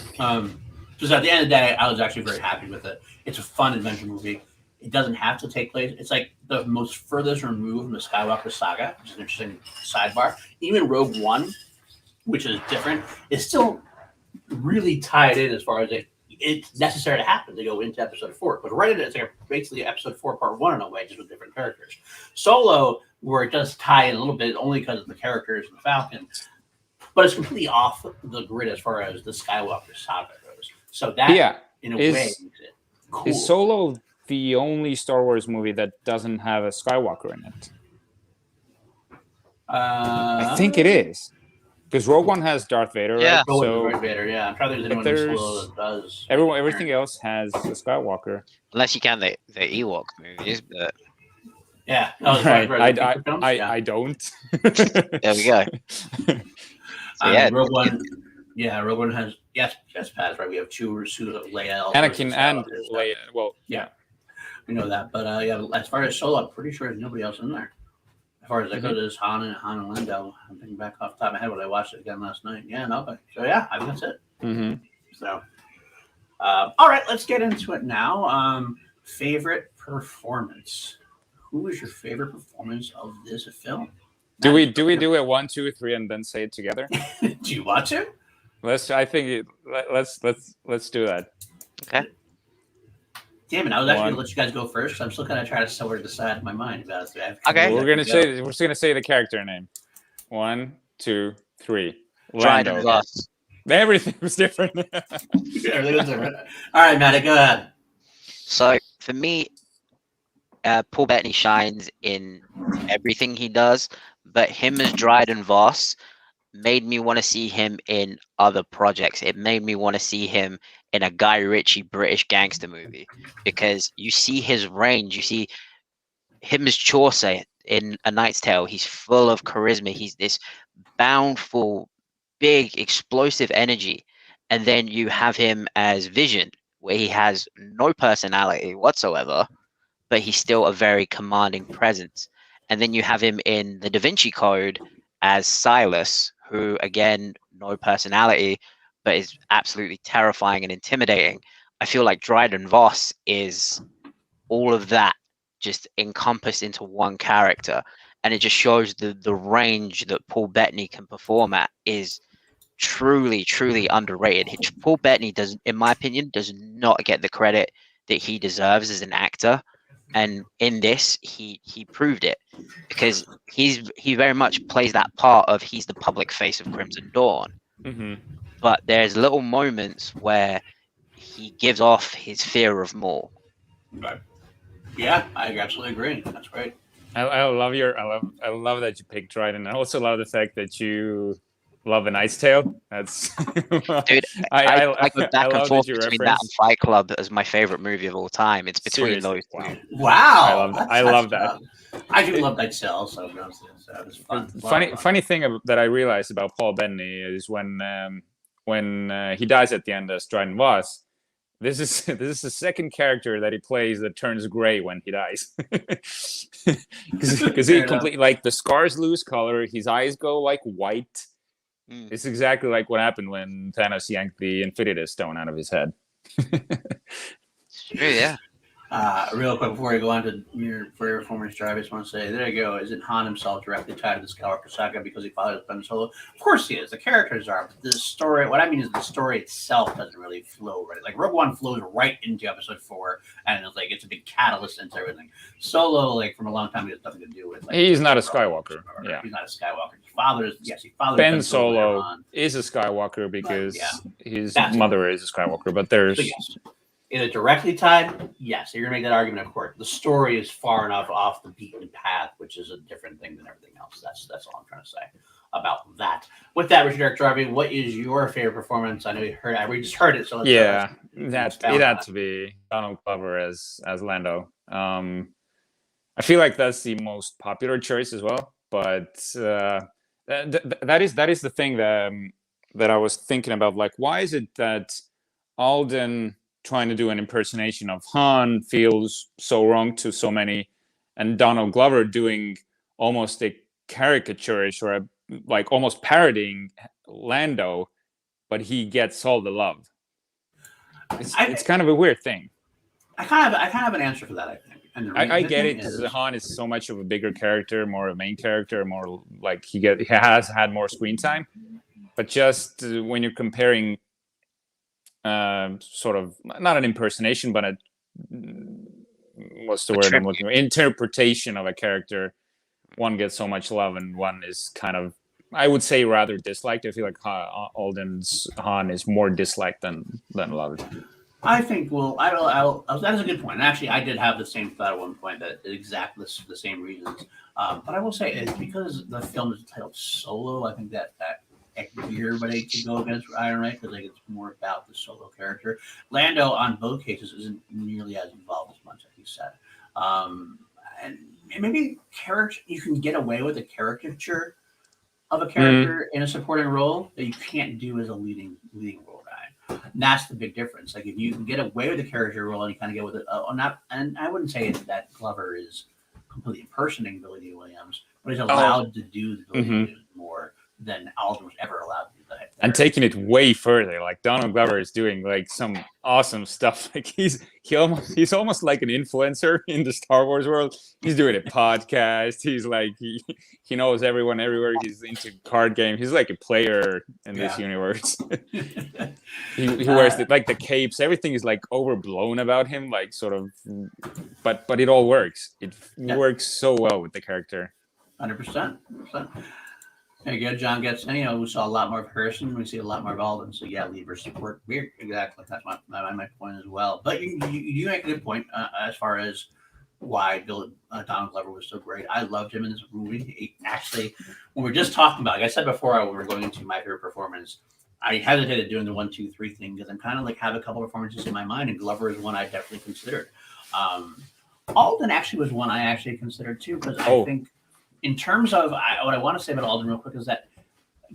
Just at the end of the day, I was actually very happy with it. It's a fun adventure movie. It doesn't have to take place. It's like the most furthest removed from the Skywalker saga, which is an interesting sidebar. Even Rogue One, which is different, is still really tied in as far as it's necessary to happen to go into episode 4. But right in it, it's like basically episode 4, part 1 in a way, just with different characters. Solo, where it does tie in a little bit, only because of the characters and the Falcon, but it's completely off the grid as far as the Skywalker saga goes. So that, in a way, makes it cool. Is Solo the only Star Wars movie that doesn't have a Skywalker in it? I think it is. Because Rogue One has Darth Vader, right? So Darth Vader, yeah. I'm trying to think there's anyone in Solo that does. Everything else has a Skywalker. Unless you count the Ewok movies, but yeah. Right. I don't. There we go. So, Rogue One. Yeah, Rogue One has yes, Pat, right. We have two Leia, Anakin and Leia. Well, yeah, we know that. But as far as Solo, I'm pretty sure there's nobody else in there. As far as I go, there's Han and Lando. I'm thinking back off the top of my head when I watched it again last night. Yeah, nobody. So yeah, I think that's it. So, all right, let's get into it now. Favorite performance. Who is your favorite performance of this film? Do we do it 1, 2, 3 and then say it together? Do you want to? Let's do that. Okay. Damn it! I was actually gonna let you guys go first. I'm still kind of trying to sort of decide in my mind about it. Okay. We're just gonna say the character name. 1, 2, 3. Dryden Voss. Everything was different. Everything was different. All right, Matty, go ahead. So for me, Paul Bettany shines in everything he does, but him as Dryden Voss made me want to see him in other projects. It made me want to see him in a Guy Ritchie British gangster movie, because you see his range. You see him as Chaucer in A Knight's Tale. He's full of charisma. He's this boundful, big, explosive energy. And then you have him as Vision, where he has no personality whatsoever, but he's still a very commanding presence. And then you have him in The Da Vinci Code as Silas, who, again, no personality, but is absolutely terrifying and intimidating. I feel like Dryden Voss is all of that just encompassed into one character. And it just shows the range that Paul Bettany can perform at is truly, truly underrated. Paul Bettany does, in my opinion, does not get the credit that he deserves as an actor. And in this, he proved it, because he very much plays that part of he's the public face of Crimson Dawn. But there's little moments where he gives off his fear of more. Right. Yeah, I absolutely agree. That's great. I love that you picked Dryden. I also love the fact that you love A Knight's Tale. That's Dude, I I go I back and love forth that you between that and reference. Fight Club as my favorite movie of all time. It's between Seriously, those two. Wow, I love that. I do love Night Cell, so it's fun. It's a lot of fun. Funny thing that I realized about Paul Bettany is when he dies at the end as Dryden Voss. This is the second character that he plays that turns gray when he dies, because he completely like the scars lose color, his eyes go like white. It's exactly like what happened when Thanos yanked the Infinity Stone out of his head. It's true, yeah. Real quick before we go on to your performance drive, I just want to say, there you go. Isn't Han himself directly tied to the Skywalker saga because he followed Ben Solo? Of course he is. The characters are. But the story, what I mean is the story itself doesn't really flow right. Like Rogue One flows right into Episode 4, and it's like it's a big catalyst into everything. Solo, like from a long time, he has nothing to do with. Like, he's not a Skywalker. Yeah, he's not a Skywalker. He fathers Ben Solo is a Skywalker because his mother is a Skywalker. But there's. Is it directly tied? Yes, you're gonna make that argument, of course. The story is far enough off the beaten path, which is a different thing than everything else. That's all I'm trying to say about that. With that, Richard Eric Darby, what is your favorite performance? I know you heard. We just heard it, so it had to be Donald Glover as Lando. I feel like that's the most popular choice as well, but that is the thing that I was thinking about. Like, why is it that Alden trying to do an impersonation of Han feels so wrong to so many, and Donald Glover doing almost a caricaturish or like almost parodying Lando, but he gets all the love. It's kind of a weird thing. I kind of have an answer for that, I think. And I get it because Han is so much of a bigger character, more a main character, more like he has had more screen time. But just when you're comparing sort of not an impersonation, but what's the word I'm looking for? Interpretation of a character. One gets so much love, and one is kind of, I would say, rather disliked. I feel like Alden's Han is more disliked than loved. I think. Well, that is a good point. And actually, I did have the same thought at one point that exactly the same reasons. But I will say it's because the film is titled Solo. I think that everybody could go against Iron Knight because like it's more about the Solo character. Lando on both cases isn't nearly as involved as much as he said, and maybe character you can get away with a caricature of a character in a supporting role that you can't do as a leading role guy. And that's the big difference. Like if you can get away with a character role and you kind of get with it, and I wouldn't say that Glover is completely impersonating Billy D. Williams, but he's allowed to do the Billy D. Williams more than Alden was ever allowed to do that. And taking it way further, like Donald Glover is doing like some awesome stuff. Like he's almost like an influencer in the Star Wars world. He's doing a podcast. He's like he knows everyone everywhere. He's into card game. He's like a player in this universe. he wears the capes. Everything is like overblown about him, like sort of. But it all works. It works so well with the character. 100%. There you go. John gets, we saw a lot more of Harrison. We see a lot more of Alden. So, leave or support. Exactly. That's my point as well. But you make a good point as far as why Donald Glover was so great. I loved him in this movie. Actually, when we were just talking about, like I said before, when we were going into my favorite performance, I hesitated doing the 1, 2, 3 thing because I'm kind of like have a couple performances in my mind, and Glover is one I definitely considered. Alden actually was one I actually considered too because I think. In terms of what I want to say about Alden real quick is that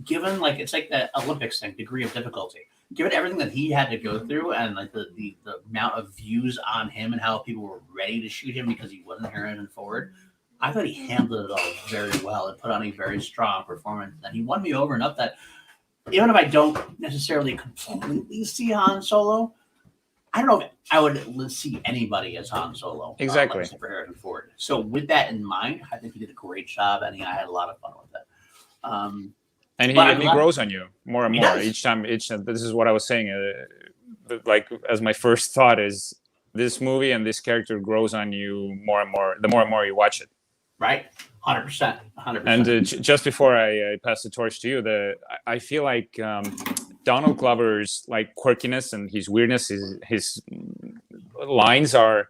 given it's like that Olympics thing, degree of difficulty, given everything that he had to go through and like the amount of views on him and how people were ready to shoot him because he wasn't Harrison Ford, I thought he handled it all very well and put on a very strong performance. And he won me over enough that even if I don't necessarily completely see Han Solo, I don't know if I would see anybody as Han Solo. Exactly. Except for Harrison Ford. So with that in mind, I think he did a great job, and I had a lot of fun with it. And he grows on you more and more each time. This is what I was saying. Like as my first thought is this movie and this character grows on you more and more. The more and more you watch it. Right. 100%. And just before I pass the torch to you, I feel like Donald Glover's like quirkiness and his weirdness, his lines are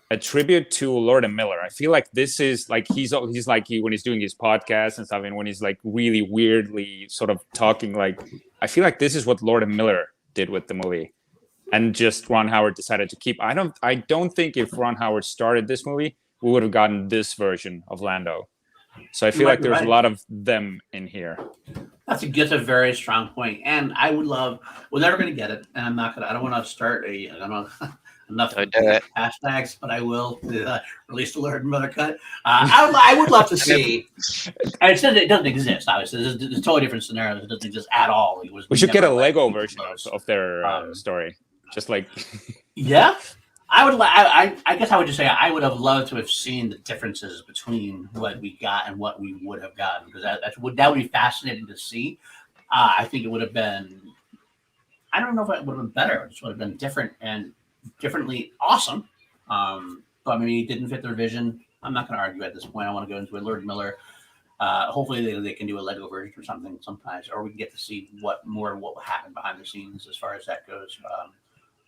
a tribute to Lord and Miller. I feel like this is like he's like when he's doing his podcast and stuff, and when he's like really weirdly sort of talking, like I feel like this is what Lord and Miller did with the movie, and just Ron Howard decided to keep. I don't think if Ron Howard started this movie, we would have gotten this version of Lando. So I feel like there's a lot of them in here. That's a very strong point, and I would love. We're never going to get it, and I'm not going to. I don't want to start a. I don't know enough hashtags, but I will release the Lord and Mother cut. I would love to see. And it doesn't exist. Obviously, it's a totally different scenario. It doesn't exist at all. We should get a Lego version of their story, just like. Yeah. I would. I guess I would just say I would have loved to have seen the differences between what we got and what we would have gotten, because that would be fascinating to see. I think it would have been. I don't know if it would have been better. It just would have been different and differently awesome. But maybe it didn't fit their vision. I'm not going to argue at this point. I want to go into a Lord Miller. Hopefully they can do a Lego version or something sometimes, or we can get to see what happened behind the scenes as far as that goes.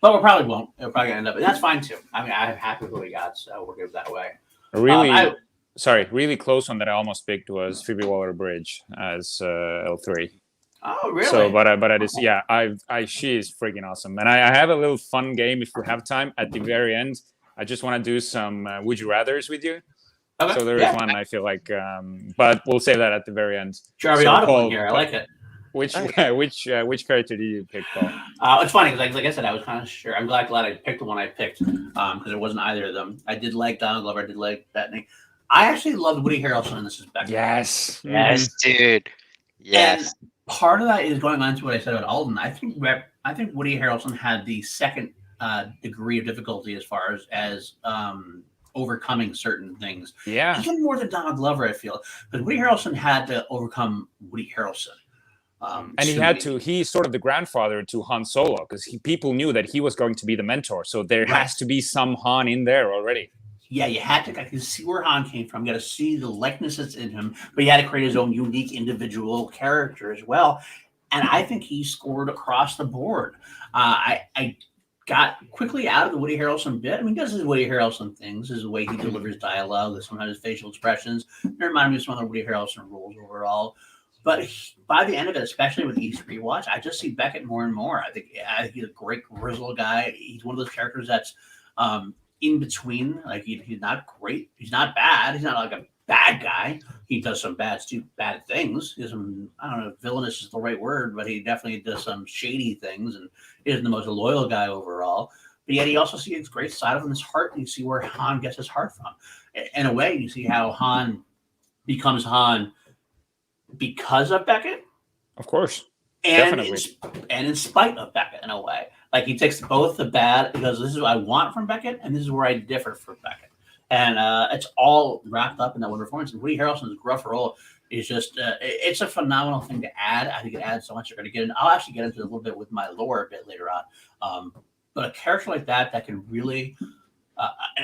But we probably won't. It'll probably end up, and that's fine too. I mean, I'm happy with what we got, so we're good that way. Really close one that I almost picked was Phoebe Waller-Bridge as L3. Oh, really? So, but I just she is freaking awesome, and I have a little fun game if we have time at the very end. I just want to do some Would You Rather's with you. Okay. So there is one I feel like, but we'll save that at the very end. Sure, so Paul, here. I like it. Which character do you pick, Paul? It's funny because, like I said, I was kind of sure. I'm glad I picked the one I picked because it wasn't either of them. I did like Donald Glover. I did like Bettany. I actually loved Woody Harrelson in this aspect. Yes, dude. Yes. And part of that is going on to what I said about Alden. I think Woody Harrelson had the second degree of difficulty as far as overcoming certain things. Yeah. Even more than Donald Glover, I feel, because Woody Harrelson had to overcome Woody Harrelson. And he's sort of the grandfather to Han Solo, because people knew that he was going to be the mentor. So there has to be some Han in there already. Yeah, you had to. I can see where Han came from. You got to see the likenesses in him, but he had to create his own unique individual character as well. And I think he scored across the board. I got quickly out of the Woody Harrelson bit. I mean, this is Woody Harrelson things. This is the way he delivers dialogue, sometimes his facial expressions. It reminded me of some of the Woody Harrelson roles overall. But by the end of it, especially with each rewatch, I just see Beckett more and more. I think he's a great grizzled guy. He's one of those characters that's in between. Like he's not great. He's not bad. He's not like a bad guy. He does some bad things. He's some, I don't know if villainous is the right word, but he definitely does some shady things and isn't the most loyal guy overall. But yet he also sees his great side of him, his heart, and you see where Han gets his heart from. In a way, you see how Han becomes Han because of Beckett, of course, and in spite of Beckett, in a way, like he takes both the bad because this is what I want from Beckett, and this is where I differ from Beckett, and it's all wrapped up in that one performance. And Woody Harrelson's gruff role is just it's a phenomenal thing to add. I think it adds so much. You're going to get in. I'll actually get into it a little bit with my lore a bit later on, but a character like that can really.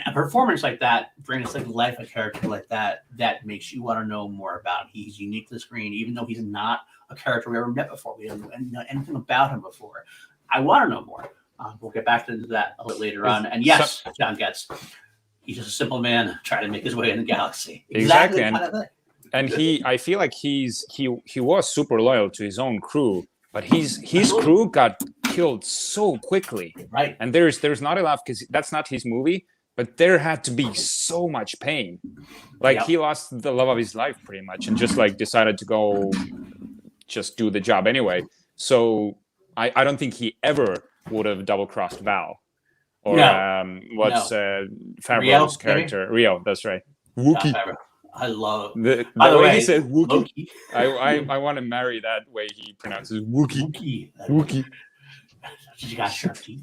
A performance like that brings like life, a character like that makes you want to know more about him. He's unique to the screen, even though he's not a character we ever met before. We don't know anything about him before. I want to know more. We'll get back to that a little later on. And yes, John Getz, he's just a simple man trying to make his way in the galaxy. Exactly. And I feel like he was super loyal to his own crew, but his crew got killed so quickly, right? And there's not enough, because that's not his movie, but there had to be so much pain. Like he lost the love of his life pretty much, and just like decided to go just do the job anyway. So I don't think he ever would have double-crossed Val or Favreau's character. Rio, that's right. Wookie. I love the way he said Wookie. I want to marry that way he pronounces Wookie. Wookie. She got sharp teeth.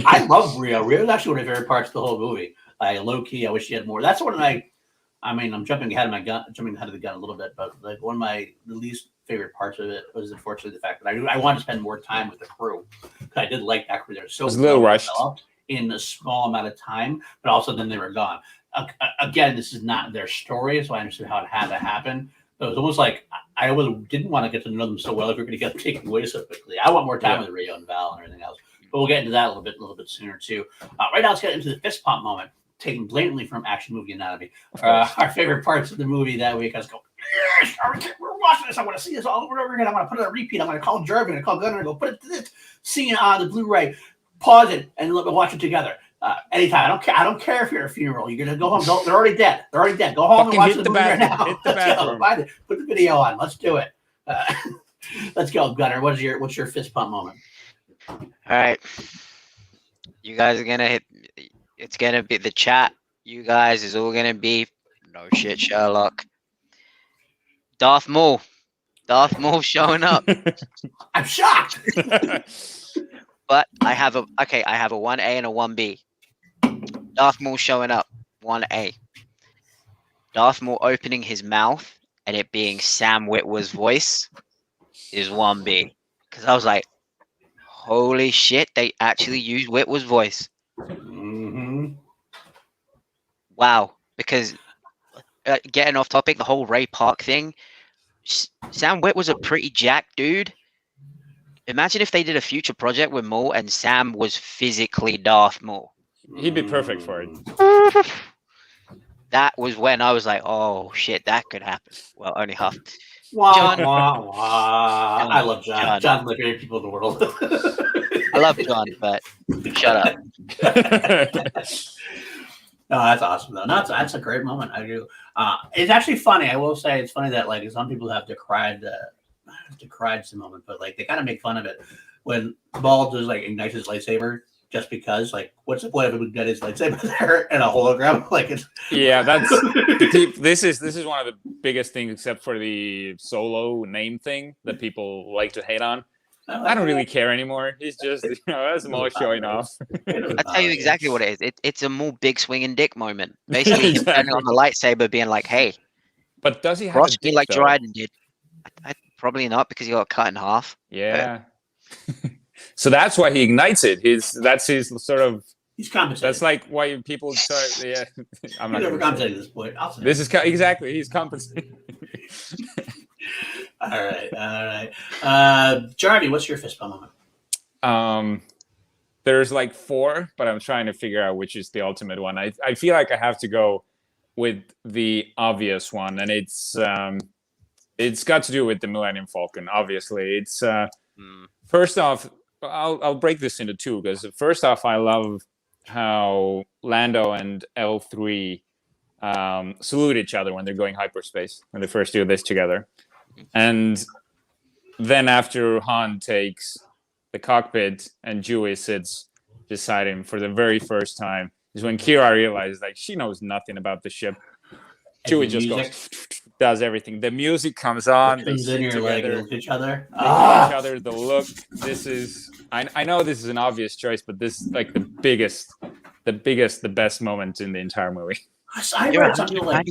I love Rio. Rio's actually one of my favorite parts of the whole movie. Low key, I wish she had more. That's one of I'm jumping ahead of the gun a little bit, but like one of the least favorite parts of it was unfortunately the fact that I wanted to spend more time with the crew. I did like that crew. They were so a little rushed in a small amount of time, but also then they were gone. Again, this is not their story, so I understood how it had to happen. So it's almost like I always didn't want to get to know them so well if you're going to get taken away so quickly. I want more time with Rio and Val and everything else. But we'll get into that a little bit sooner too. Right now, let's get into the fist pump moment, taken blatantly from Action Movie Anatomy. Our favorite parts of the movie that week. Let's go. Yes, we're watching this. I want to see this all over and over again. I want to put it on repeat. I'm going to call Jarvin. I'm going to call Gunnar and go put it to this scene on the Blu-ray. Pause it and watch it together. Anytime. I don't care if you're at a funeral. You're gonna go home. They're already dead. Go home and watch the movie right now. Hit the bathroom. Put the video on. Let's do it. Let's go, Gunnar. What's your fist pump moment? All right, you guys are gonna hit. It's gonna be the chat. You guys is all gonna be no shit, Sherlock. Darth Maul showing up. I'm shocked. But I have a 1A and a 1B. Darth Maul showing up, 1A. Darth Maul opening his mouth and it being Sam Witwer's voice is 1B. Because I was like, holy shit, they actually used Witwer's voice. Mm-hmm. Wow. Because getting off topic, the whole Ray Park thing, Sam Witwer was a pretty jacked dude. Imagine if they did a future project with Maul and Sam was physically Darth Maul. He'd be perfect for it. That was when I was like, oh shit, that could happen. Well, only half. John. I love John. John's my favorite people in the world. I love John, but shut up. No, that's awesome though. No, that's a great moment. I do. It's actually funny. I will say it's funny that like some people have decried the moment, but like they kind of make fun of it when Ball just like ignites his lightsaber just because. Like, what's the point of him getting his lightsaber there and a hologram? Like, it's that's this is one of the biggest things, except for the Solo name thing that people like to hate on. I don't really care anymore. He's just that's Maul showing off. I tell you exactly what it is. It's a more big swinging dick moment. Basically, him turning on the lightsaber, being like, "Hey." But does he have Rush a dick, me like though? Dryden did? I probably not, because he got cut in half. Yeah. So that's why he ignites it. That's his sort of. He's compensating. That's like why people start. Yeah, I'm not. He's compensating at this point. I'll say this is exactly he's compensating. All right. Jarvie, what's your fist pump moment? There's like 4, but I'm trying to figure out which is the ultimate one. I feel like I have to go with the obvious one, and it's got to do with the Millennium Falcon. Obviously, it's first off, I'll break this into 2, because first off, I love how Lando and L3 salute each other when they're going hyperspace, when they first do this together. And then after Han takes the cockpit and Chewie sits beside him for the very first time, is when Kira realizes like she knows nothing about the ship. Chewie just goes, does everything. The music comes on. They sit together, look at each other. They give each other the look. This is I know this is an obvious choice, but this is like the best moment in the entire movie. I read some people like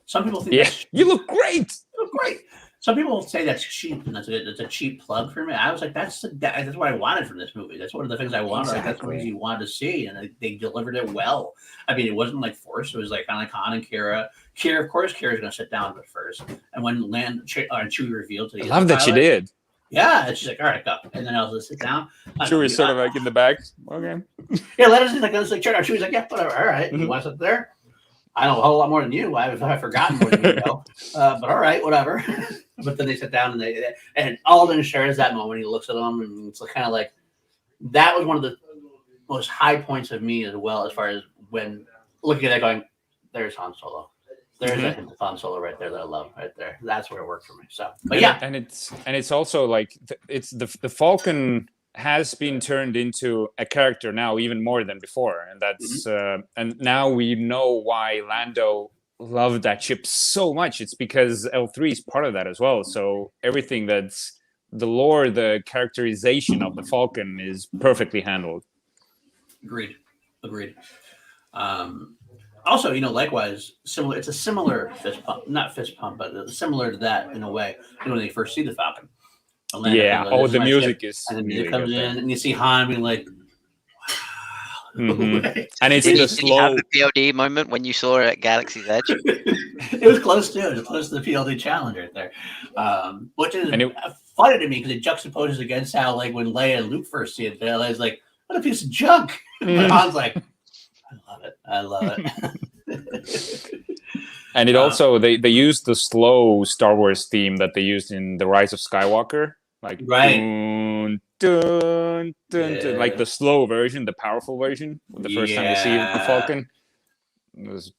some people think you look great. You look great. Some people say that's cheap, and that's a cheap plug for me. I was like, that's what I wanted from this movie. That's one of the things I wanted. Exactly. Like, that's what you wanted to see, and they delivered it well. I mean, it wasn't like forced. It was like kind of Han and Kira. Of course, Kira's going to sit down with it first. And when Chewie revealed to I love that she did. Yeah, and she's like, all right, go. And then I was like, sit down. Chewie's sort of like in the back. Okay. Yeah, let us check out. Chewie's like, yeah, whatever. All right. You want to sit there? I know a whole lot more than you. I've forgotten more than you know. But all right, whatever. But then they sit down and Alden shares that moment. He looks at them, and it's kind of like that was one of the most high points of me as well, as far as when looking at that, going, "There's Han Solo. There's that Han Solo right there that I love right there." That's where it worked for me. So, but yeah, and it's also like it's the Falcon has been turned into a character now even more than before, and that's and now we know why Lando loved that ship so much. It's because L3 is part of that as well. So everything that's the lore, the characterization of the Falcon is perfectly handled. Agreed. Also, likewise, similar. It's a similar fist pump, not fist pump, but similar to that in a way. When they first see the Falcon. Yeah. The music is. And the music comes in, and you see Han being like, "Wow, Mhm. And it's Did the you have slow. the POD moment when you saw it at Galaxy's Edge? It was close to it. It was close to the PLD challenge right there, which is And it, funny to me because it juxtaposes against how like when Leia and Luke first see it, Leia's like, "What a piece of junk," but Mhm. Han's like, "I love it. I love it." And it also they used the slow Star Wars theme that they used in The Rise of Skywalker, like Right. dun, dun, dun, dun, like Yeah. the slow version, the powerful version. The first time we see the Yeah. Falcon, it was a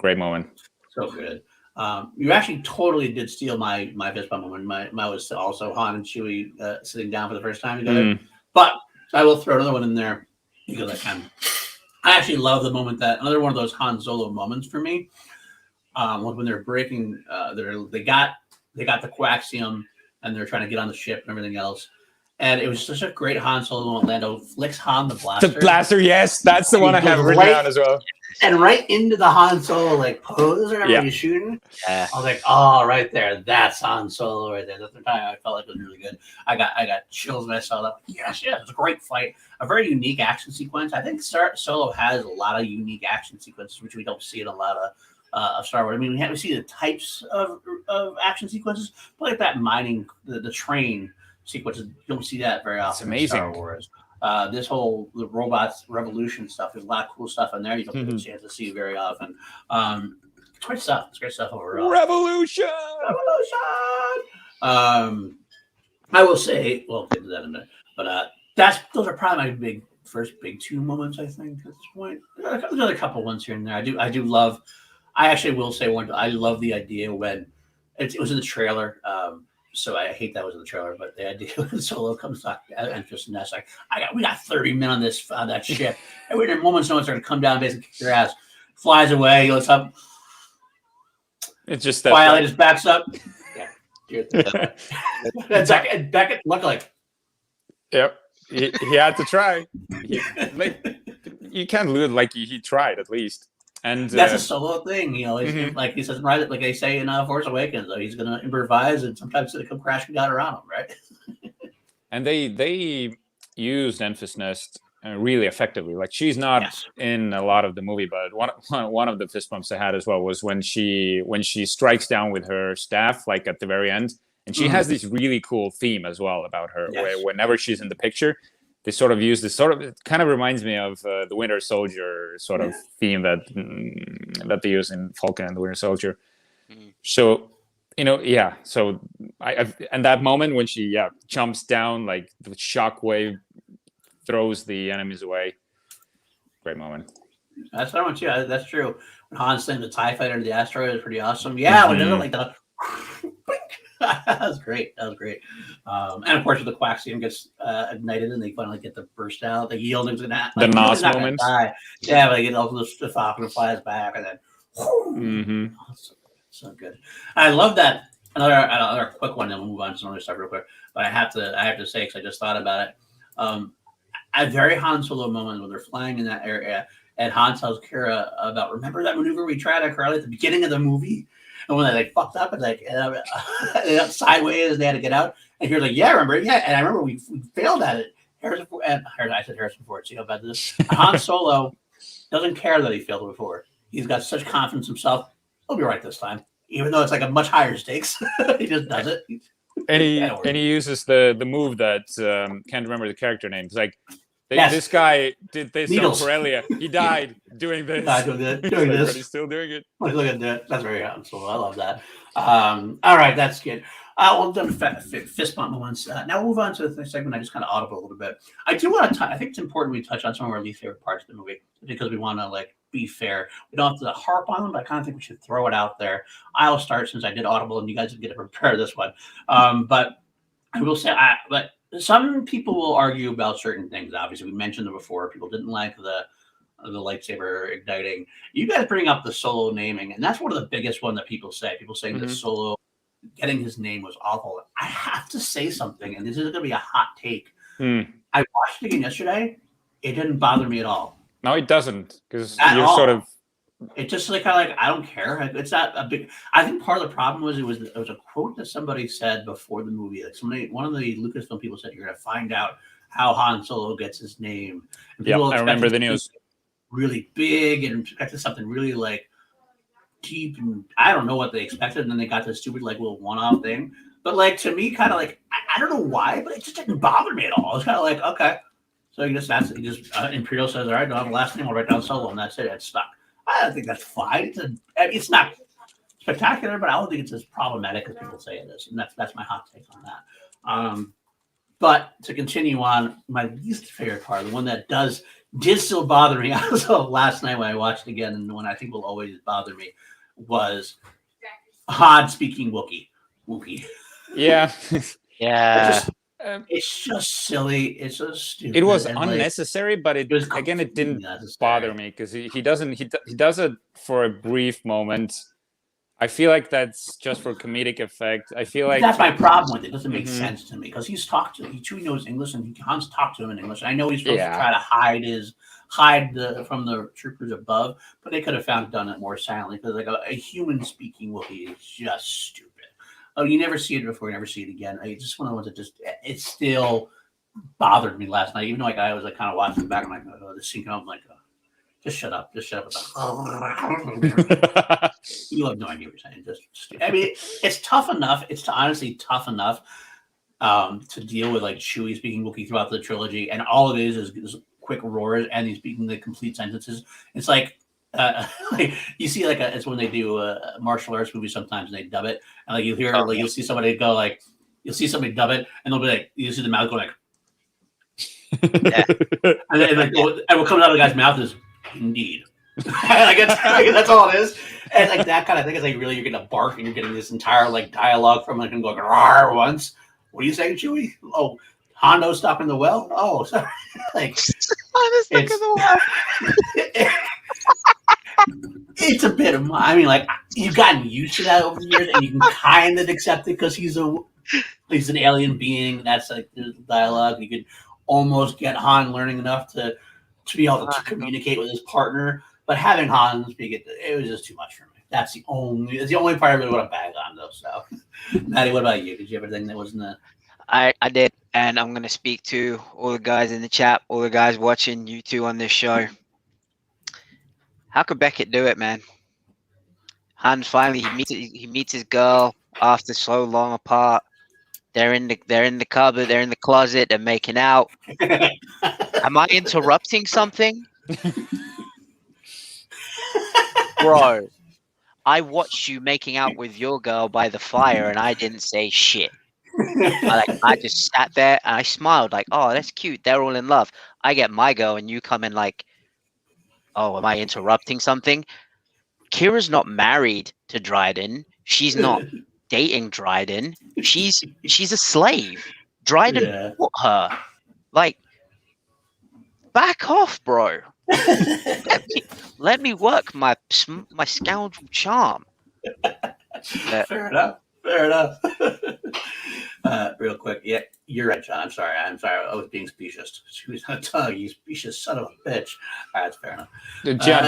great moment. So good. You actually totally did steal my fist bump when my was also Han and Chewie sitting down for the first time together. Mm. But I will throw another one in there because I actually love the moment that another one of those Han Solo moments for me was when they're breaking. They got the coaxium and they're trying to get on the ship and everything else. And it was such a great Han Solo moment. Lando flicks Han the blaster. The blaster, yes, that's the And one he I have goes written right- down as well. And right into the Han Solo like pose or whatever Yeah. he's shooting. Yeah. I was like, oh, right there, that's Han Solo right there. That's the time I felt like it was really good. I got chills when I saw that. Yes, it's a great fight, a very unique action sequence. I think Solo has a lot of unique action sequences, which we don't see in a lot of Star Wars. I mean, we see the types of action sequences, but like that mining, the train sequences, you don't see that very often in Star amazing. Wars. This whole the robots revolution stuff, there's a lot of cool stuff in there you don't get a chance to see very often. It's great stuff. It's great stuff overall. Revolution. I will say, well, we'll get to that in a minute, but those are probably my first big two moments. I think at this point, there's another couple ones here and there. I do love. I actually will say one. I love the idea when it was in the trailer. So I hate that was in the trailer, but the idea when Solo comes back and just nest like we got 30 men on that ship, and we're in moments no one's going to come down, basically kick their ass, flies away, he looks up, It's just quietly that. just backs up. Yeah, and Beckett look like. Yep, he had to try. You can't lose like he tried at least. And that's a Solo thing, he's Mhm. like he says, right? Like they say in Force Awakens, though, he's going to improvise, and sometimes it'll come crashing down around him, right? And they used Enfys Nest really effectively. Like she's not Yes. in a lot of the movie, but one of the fist bumps I had as well was when she strikes down with her staff, like at the very end, and she has this really cool theme as well about her. Yes. Where whenever she's in the picture, they sort of use this it kind of reminds me of the Winter Soldier sort of theme that they use in Falcon and the Winter Soldier. So so and that moment when she jumps down, like the shockwave throws the enemies away, great moment. That's what I want too. That's true. When Han's slaying the TIE fighter to the asteroid is pretty awesome. Yeah, when it does like the that was great. And of course, when the Quaxium gets ignited and they finally get the burst out, the yielding's gonna The Nos moment. die. Yeah, but they get all the Falcon flies back and then so good. I love that. Another quick one, then we'll move on to some other stuff real quick. But I have to say, because I just thought about it. A very Han Solo moment when they're flying in that area, and Han tells Kira about, remember that maneuver we tried at Corelli at the beginning of the movie, and when they fucked up and they got sideways and they had to get out, and Kira's like, yeah, I remember, yeah, and I remember we failed at it. I said Harrison Ford. See how bad this? Han Solo doesn't care that he failed before. He's got such confidence in himself. He'll be right this time, even though it's like a much higher stakes. He just does it. And he uses the move that can't remember the character name. It's like this guy did this Needles. on Corellia. He died doing this. Doing this. But he's still doing it. Look at that. That's very helpful. I love that. All right, that's good. Well done, fist bump moments. Now we'll move on to the next segment. I just kind of audible a little bit. I do want to. I think it's important we touch on some of our least favorite parts of the movie because we want to be fair. We don't have to harp on them, but I kind of think we should throw it out there. I'll start since I did audible, and you guys get to prepare this one. But I will say, but some people will argue about certain things. Obviously, we mentioned them before. People didn't like the lightsaber igniting. You guys bring up the Solo naming, and that's one of the biggest one that people say. People saying that Solo getting his name was awful. I have to say something, and this is going to be a hot take. I watched it again yesterday. It didn't bother me at all. No, it doesn't, because At you're all. sort of It just like kind of like I don't care. It's not a big. I think part of the problem was it was a quote that somebody said before the movie. Like one of the Lucasfilm people said, "You're going to find out how Han Solo gets his name." And Yeah, people I remember the expected news. really big and expected something really like deep, and I don't know what they expected. And then they got this stupid like little one-off thing. But like to me, kind of like I don't know why, but it just didn't bother me at all. It's kind of like okay, so you just that's you just Imperial says, "All right, don't have a last name. I'll write down Solo," and that's it. It's stuck. I don't think that's fine. It's not spectacular, but I don't think it's as problematic as people say it is, and that's my hot take on that. But to continue on, my least favorite part, the one that did still bother me, also last night when I watched it again, and the one I think will always bother me, was Han speaking Wookiee. Yeah. Yeah. It's just silly. It's so stupid. It was and, unnecessary, but it was again it didn't unnecessary. bother me because he does it for a brief moment. I feel like that's just for comedic effect. I feel like that's my problem with it. It doesn't make Mhm. sense to me because Chewie knows English and Han's talked to him in English. I know he's supposed to Yeah. try to hide from the troopers above, but they could have done it more silently because like a human speaking Wookiee is just stupid. Oh, you never see it before, you never see it again. I just one of the ones that just it still bothered me last night, even though like I was like kind of watching it back. I'm like, oh, the scene I'm like, just shut up. Just shut up. You have no idea what you're saying. I mean, it's tough enough. It's honestly tough enough to deal with like Chewie speaking Wookiee throughout the trilogy, and all it is quick roars, and he's speaking the complete sentences. It's like, like you see, like it's when they do a martial arts movie sometimes, and they dub it, and like you hear, like you'll see somebody go like, you'll see somebody dub it, and they'll be like, you see the mouth go like, Yeah. and then like, and what comes out of the guy's mouth is indeed. like that's all it is. And like that kind of thing is like really you're getting a bark and you're getting this entire like dialogue from like him going rawr once. What are you saying, Chewie? Oh, Hondo stuck in the well? Oh, sorry. Like it's a bit of I mean, like you've gotten used to that over the years and you can kind of accept it because he's an alien being. That's like the dialogue. You could almost get Han learning enough to be able to communicate with his partner. But having Han speak it was just too much for me. It's the only part I really want to bag on though. So, Maddie, what about you? Did you have anything that wasn't a... I did, and I'm gonna speak to all the guys in the chat, all the guys watching you two on this show. How could Beckett do it, man? Han finally he meets his girl after so long apart. They're in the cupboard, they're in the closet, they're making out. Am I interrupting something? Bro, I watched you making out with your girl by the fire and I didn't say shit. I just sat there and I smiled like, oh, that's cute. They're all in love. I get my girl and you come in like, oh, am I interrupting something? Kira's not married to Dryden. She's not dating Dryden. She's a slave. Dryden bought her. Like, back off, bro. Let me work my scoundrel charm. Fair enough. Real quick, yeah, you're right, John. I'm sorry. I was being specious. She was not telling you, specious son of a bitch. All right, that's fair enough.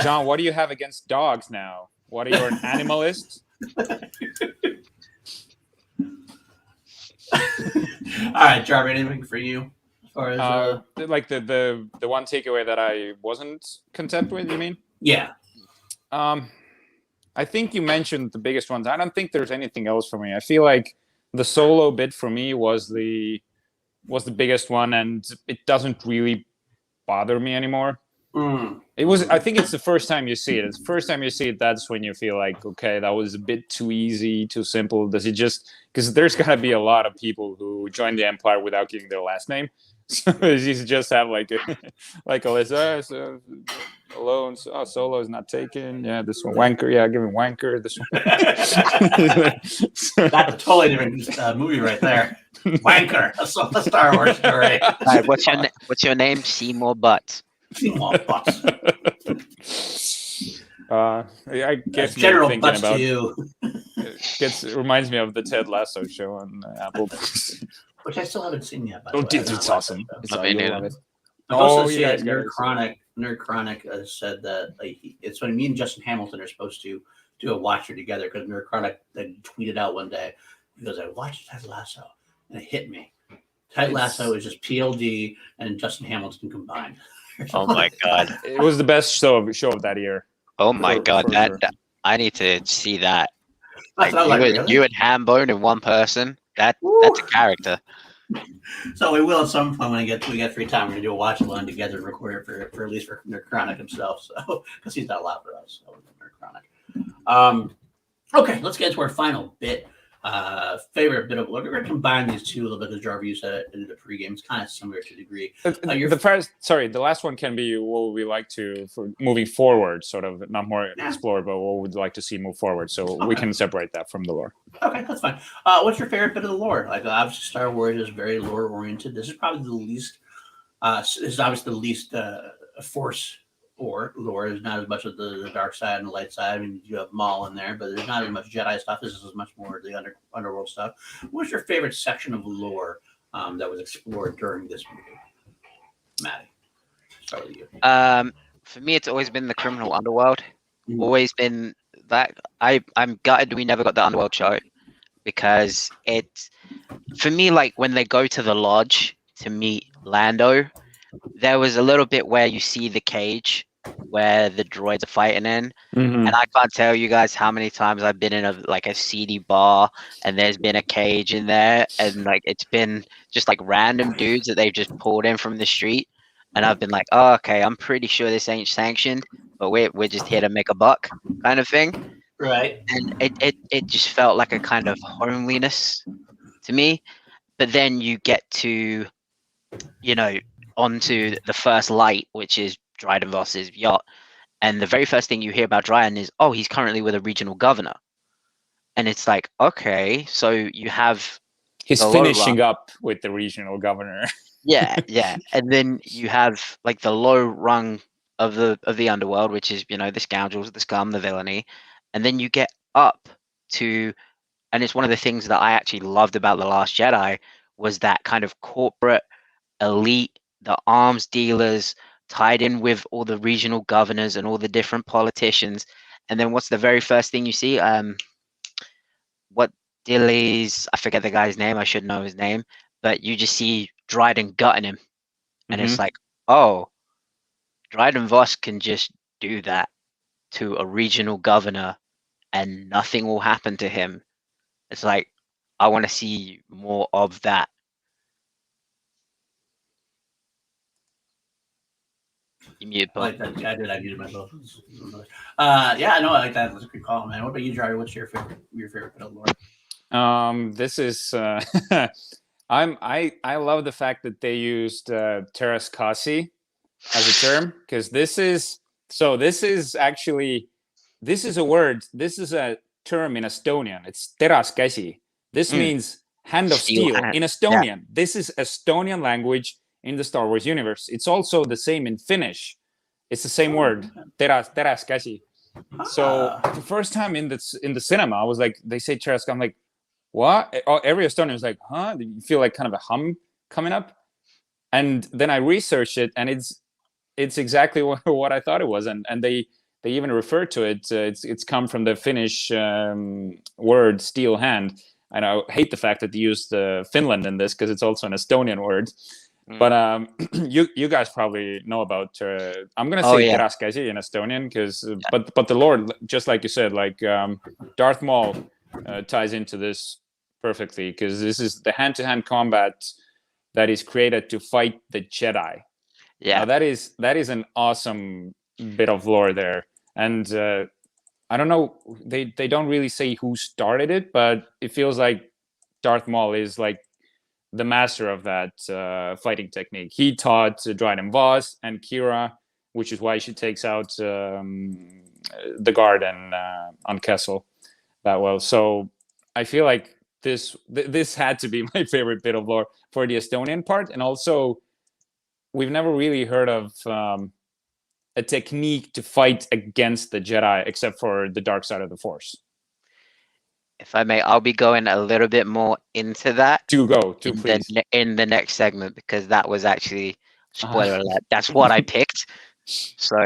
John, what do you have against dogs now? What are you, an animalist? All right, Jarvis, anything for you as far as like the one takeaway that I wasn't content with? You mean? Yeah. I think you mentioned the biggest ones. I don't think there's anything else for me. I feel like the Solo bit for me was the biggest one, and it doesn't really bother me anymore. It was. I think it's the first time you see it. It's the first time you see it. That's when you feel like, okay, that was a bit too easy, too simple. Does it just because there's gonna be a lot of people who join the Empire without giving their last name, so you just have like a list. So alone. So, Solo is not taken. Yeah, this one wanker. Yeah, give him wanker. This one. That's a totally different movie right there. Wanker. A Star Wars story. All right, what's your name? Seymour Butts. Seymour Butts. I guess General Butts to you. It reminds me of the Ted Lasso show on Apple. Which I still haven't seen yet. It's awesome. I love it. Oh, yeah, Nerd Chronic Nerd Chronic said that it's when me and Justin Hamilton are supposed to do a watcher together because Nerd Chronic tweeted out one day because I watched Ted Lasso and it hit me. Ted Lasso is just PLD and Justin Hamilton combined. Oh my god! It was the best show of that year. Oh my god! For sure. I need to see that. That's Like what I'm like, really? you and Hambone in one person. That's a character. So we will at some point when we get free time. We're gonna do a watch along together and record it for at least for Nerd Chronic himself. So because he's not allowed for us. So Nerd Chronic. Okay, let's get into our final bit. Favorite bit of we're gonna combine these two a little bit because Jarvis said it in the pregame. It's kind of similar to a degree. The last one can be what would we like to for moving forward, sort of not more explore, but what would like to see move forward. So we can separate that from the lore. Okay, that's fine. What's your favorite bit of the lore? Like obviously Star Wars is very lore oriented. This is probably the least. This is obviously the least Force or lore. Is not as much of the dark side and the light side. I mean, you have Maul in there, but there's not as much Jedi stuff. This is as much more the underworld stuff. What's your favorite section of lore that was explored during this movie, Maddie? Start with you. For me, it's always been the criminal underworld. Always been that. I'm gutted we never got the underworld show because it's for me like when they go to the lodge to meet Lando. There was a little bit where you see the cage where the droids are fighting in, and I can't tell you guys how many times I've been in a seedy bar and there's been a cage in there, and like it's been just like random dudes that they've just pulled in from the street, and I've been like, oh, okay, I'm pretty sure this ain't sanctioned, but we're just here to make a buck, kind of thing. Right. And it just felt like a kind of homeliness to me, but then you get to, onto the first light, which is Dryden Voss's yacht. And the very first thing you hear about Dryden is, oh, he's currently with a regional governor. And it's like, okay, so you have... He's finishing up with the regional governor. Yeah. And then you have like the low rung of the underworld, which is, the scoundrels, the scum, the villainy. And then you get up to... And it's one of the things that I actually loved about The Last Jedi was that kind of corporate elite, the arms dealers tied in with all the regional governors and all the different politicians. And then what's the very first thing you see? What Dilly's, I forget the guy's name, I should know his name, but you just see Dryden gutting him. And it's like, oh, Dryden Voss can just do that to a regional governor and nothing will happen to him. It's like, I want to see more of that. You muted, I like that. I did. I muted myself. Yeah, I know. I like that. That's a good call, man. What about you, Jarvis? What's your favorite bit of lore? This is I love the fact that they used Teras Kasi as a term, because this is a word. This is a term in Estonian. It's Teras Käsi. This means hand of steel in Estonian. Yeah. This is Estonian language in the Star Wars universe. It's also the same in Finnish. It's the same word, teras käsi. So the first time in the cinema, I was like, they say teras. I'm like, what? Every Estonian is like, huh? You feel like kind of a hum coming up. And then I researched it, and it's exactly what I thought it was. And they even refer to it. It's come from the Finnish word steel hand. And I hate the fact that they used Finland in this because it's also an Estonian word. But you guys probably know about. I'm gonna say Teras Käsi in Estonian because, but the Lord, just like you said, like Darth Maul ties into this perfectly because this is the hand-to-hand combat that is created to fight the Jedi. Yeah, now, that is an awesome bit of lore there, and I don't know, they don't really say who started it, but it feels like Darth Maul is like the master of that fighting technique. He taught Dryden Voss and Kira, which is why she takes out the guard and on Kessel that well. So I feel like this had to be my favorite bit of lore for the Estonian part. And also, we've never really heard of a technique to fight against the Jedi except for the dark side of the Force. If I may, I'll be going a little bit more into that. Please. In the next segment, because that was actually, spoiler alert, that's what I picked. So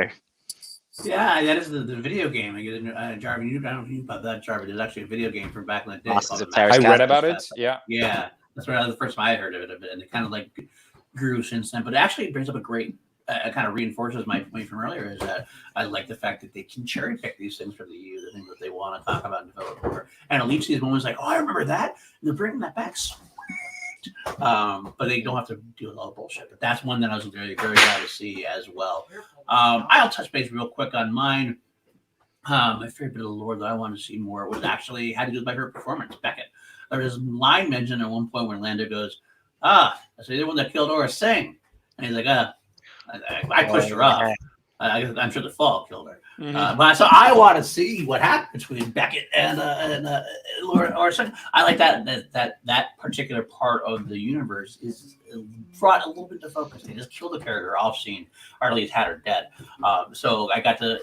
Yeah, that is the video game. I get Jarvis. I don't know about that, Jarvis. There's actually a video game from back in the day Masters called of the Master. I read Terrascasi. about it. Yeah. Yeah, that's where the first time I heard of it, and it kind of like grew since then. But it actually brings up a great, kind of reinforces my point from earlier. Is that I like the fact that they can cherry pick these things for the things that they want to talk about and develop more, and it leaves these moments like, oh, I remember that. And they're bringing that back. But they don't have to deal with all the bullshit. But that's one that I was very, very glad to see as well. I'll touch base real quick on mine. My favorite bit of the lore that I wanted to see more was actually had to do with my favorite performance, Beckett. There was a line mentioned at one point where Lando goes, that's the one that killed Aura Singh. And he's like, I pushed her off. I'm sure the fall killed her. But so I want to see what happened between Beckett and Laura Orson. I like that particular part of the universe is brought a little bit to focus. They just killed the character off scene, or at least had her dead. So I got to.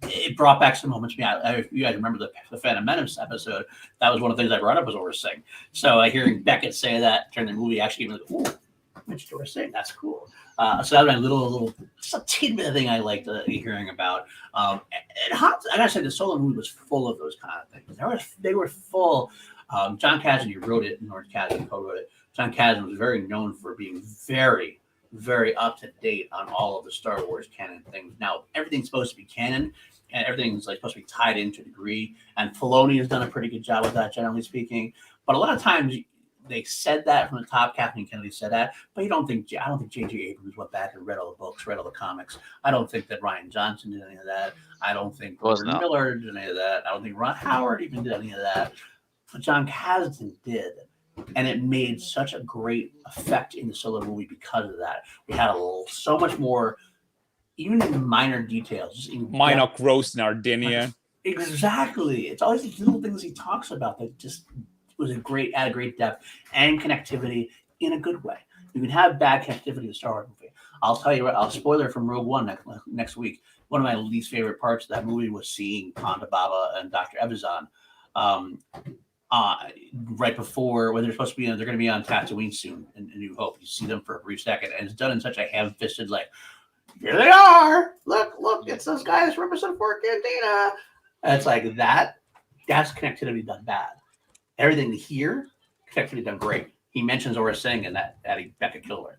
It brought back some moments. If you guys remember the Phantom Menace episode, that was one of the things I brought up was Orson. So hearing Beckett say that during the movie actually gave me like, ooh, Mitch Orson, that's cool. So that was my little, just a tidbit thing I liked hearing about. And I gotta say, the Solo movie was full of those kind of things. They were full. John Kasdan wrote it, North Kasdan co-wrote it. John Kasdan was very known for being very, very up to date on all of the Star Wars canon things. Now everything's supposed to be canon, and everything's like supposed to be tied in to a degree. And Filoni has done a pretty good job with that, generally speaking. But a lot of times they said that from the top. Kathleen Kennedy said that, but I don't think J.J. Abrams went back and read all the books, read all the comics. I don't think that Rian Johnson did any of that. I don't think Gordon Miller did any of that. I don't think Ron Howard even did any of that. But John Kasdan did, and it made such a great effect in the Solo movie because of that. We had so much more, even in minor details. Minok roast in Ardinia. Exactly. It's always these little things he talks about that just was added great depth and connectivity in a good way. You can have bad connectivity to Star Wars movie. I'll tell you what, I'll spoiler from Rogue One next week. One of my least favorite parts of that movie was seeing Ponda Baba and Dr. Evazan right before when they're supposed to be, they're going to be on Tatooine soon in New Hope. You see them for a brief second, and it's done in such a ham-fisted, like, here they are. Look, it's those guys from Episode 4 Cantina. And it's like that. That's connectivity done bad. Everything here, connectivity done great. He mentions Aura Singh and that Becca Killer.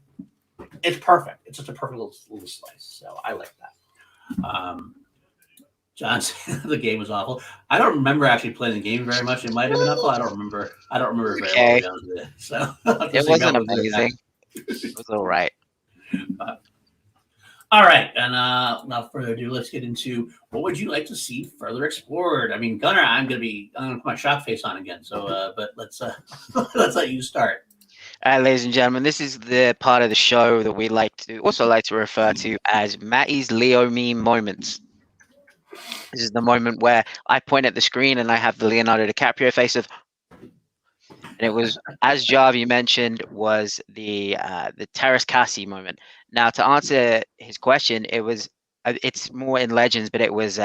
It's perfect. It's just a perfect little slice. So I like that. John said the game was awful. I don't remember actually playing the game very much. It might have been awful. I don't remember very well. So it wasn't amazing. It was all right. All right, and without further ado, let's get into what would you like to see further explored. I mean, Gunnar, I'm gonna put my shock face on again. So, but let's let you start. Ladies and gentlemen, this is the part of the show that we like to refer to as Matty's Leo meme moments. This is the moment where I point at the screen and I have the Leonardo DiCaprio face of, and it was, as Javi mentioned, was the Terrascasi moment. Now, to answer his question, it's more in Legends, but it was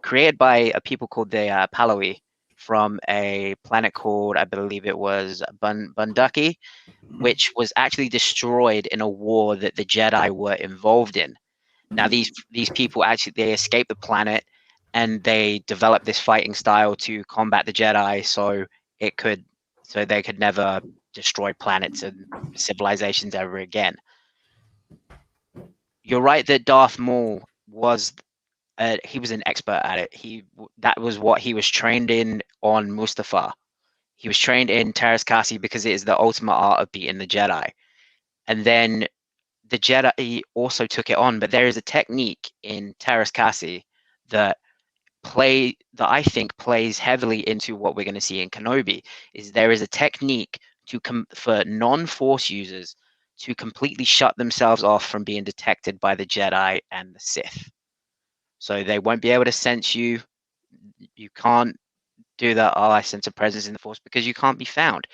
created by a people called the Paloi from a planet called, I believe it was Bunduki, which was actually destroyed in a war that the Jedi were involved in. Now, these people actually, they escaped the planet and they developed this fighting style to combat the Jedi, so they could never destroy planets and civilizations ever again. You're right that Darth Maul was he was an expert at it. That was what he was trained in on Mustafar. He was trained in Terrascasi because it is the ultimate art of beating the Jedi. And then the Jedi also took it on, but there is a technique in Terrascasi that I think plays heavily into what we're going to see in Kenobi. Is there is a technique for non-Force users to completely shut themselves off from being detected by the Jedi and the Sith. So they won't be able to sense you. You can't do that, I sense a presence in the Force, because you can't be found.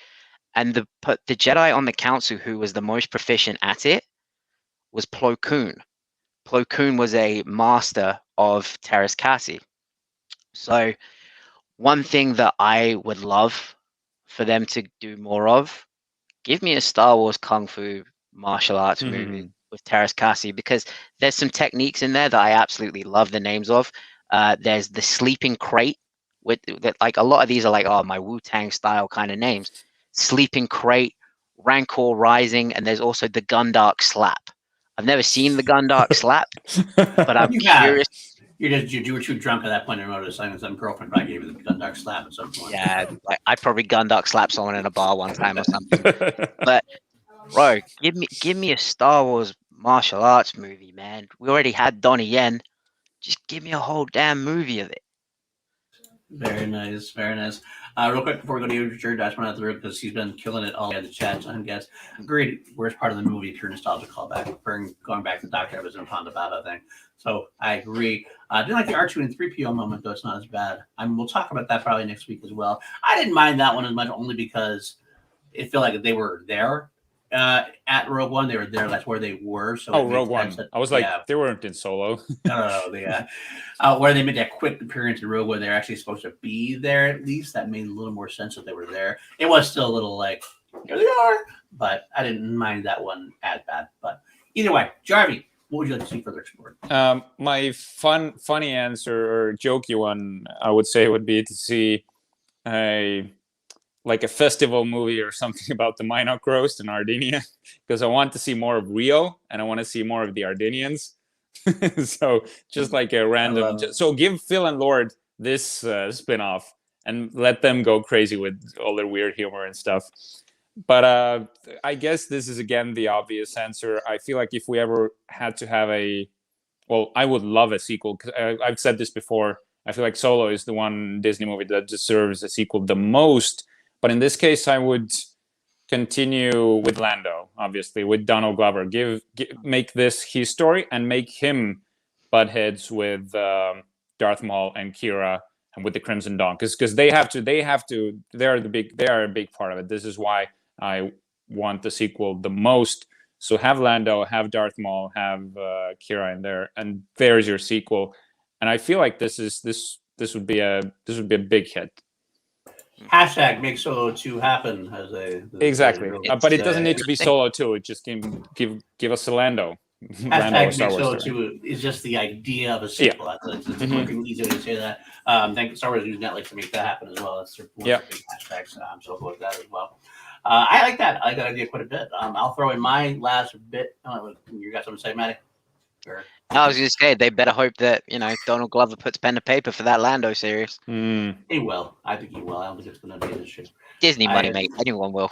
And the Jedi on the Council who was the most proficient at it was Plo Koon. Plo Koon was a master of Terrascasi. So one thing that I would love for them to do more of, give me a Star Wars Kung Fu martial arts movie with Terrace Kasi, because there's some techniques in there that I absolutely love the names of. There's the sleeping crate, with that, like a lot of these are like, oh, my Wu-Tang style kind of names. Sleeping crate, Rancor Rising, and there's also the Gundark slap. I've never seen the Gundark slap, but I'm You have. curious. You were too drunk at that point to notice. Some girlfriend probably gave you the Gundark slap at some point. Yeah, I probably Gundark slapped someone in a bar one time or something. But bro, give me a Star Wars martial arts movie, man. We already had Donnie Yen. Just give me a whole damn movie of it. Very nice, very nice. Real quick before we go to you, Richard, I just want to through because he's been killing it all in the chat. So I guess agreed. Worst part of the movie, pure nostalgia callback, going back to Doctor Evans and Ponda Baba thing. So I agree. I didn't like the R2 and 3PO moment though. It's not as bad. We'll talk about that probably next week as well. I didn't mind that one as much only because it felt like they were there at Rogue One. They were there. That's where they were. So Rogue One. I was like, they weren't in Solo. No, where they made that quick appearance in Rogue One, they're actually supposed to be there at least. That made a little more sense that they were there. It was still a little like, here they are, but I didn't mind that one as bad. But either way, Jarvie, what would you like to see further explored? My funny answer or jokey one, I would say, would be to see a festival movie or something about the Minot roast in Ardinia, because I want to see more of Rio and I want to see more of the Ardinians. So just like a random, so give Phil and Lord this spin-off and let them go crazy with all their weird humor and stuff. But I guess this is again the obvious answer. I feel like if we ever had to have I would love a sequel, because I've said this before. I feel like Solo is the one Disney movie that deserves a sequel the most. But in this case, I would continue with Lando, obviously, with Donald Glover. Make this his story and make him butt heads with Darth Maul and Kira and with the Crimson Dawn, because they are a big part of it. This is why I want the sequel the most. So have Lando, have Darth Maul, have Kira in there, and there's your sequel. And I feel like this would be a big hit. Hashtag make Solo 2 happen exactly. But it doesn't need to be Solo 2. It just can give us a Lando. Hashtag make Solo 2 is just the idea of a sequel. Yeah. It's working easier to say that. Thank you, Star Wars use Netflix to make that happen as well. That's their big hashtags. I'm so cool with that as well. I like that. I like that idea quite a bit. I'll throw in my last bit. You got something to say, Matty? Sure. I was going to say, they better hope that, Donald Glover puts pen to paper for that Lando series. He will. I think he will. I don't think it's going to be an issue. Disney money, mate. Anyone will.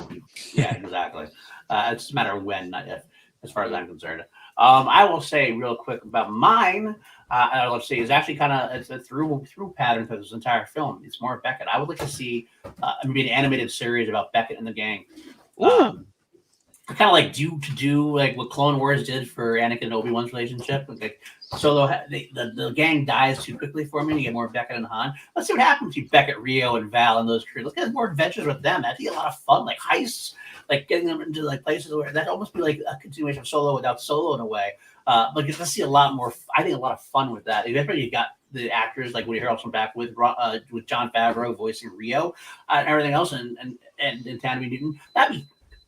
Yeah, exactly. It's just a matter of when, not if, as far as I'm concerned. I will say real quick about mine. Let's see, it's actually it's a through pattern for this entire film. It's more Beckett. I would like to see maybe an animated series about Beckett and the gang. Kind of like do like what Clone Wars did for Anakin and Obi-Wan's relationship. Like Solo, the gang dies too quickly for me. And you get more Beckett and Han. Let's see what happens to Beckett, Rio, and Val and those crews. Let's get more adventures with them. That'd be a lot of fun, like heists, like getting them into like places where that'd almost be like a continuation of Solo without Solo in a way. But you're gonna see a lot more. I think a lot of fun with that. Especially you got the actors like Woody Harrelson back with Jon Favreau voicing Rio and everything else, and Tammy Newton. That'd be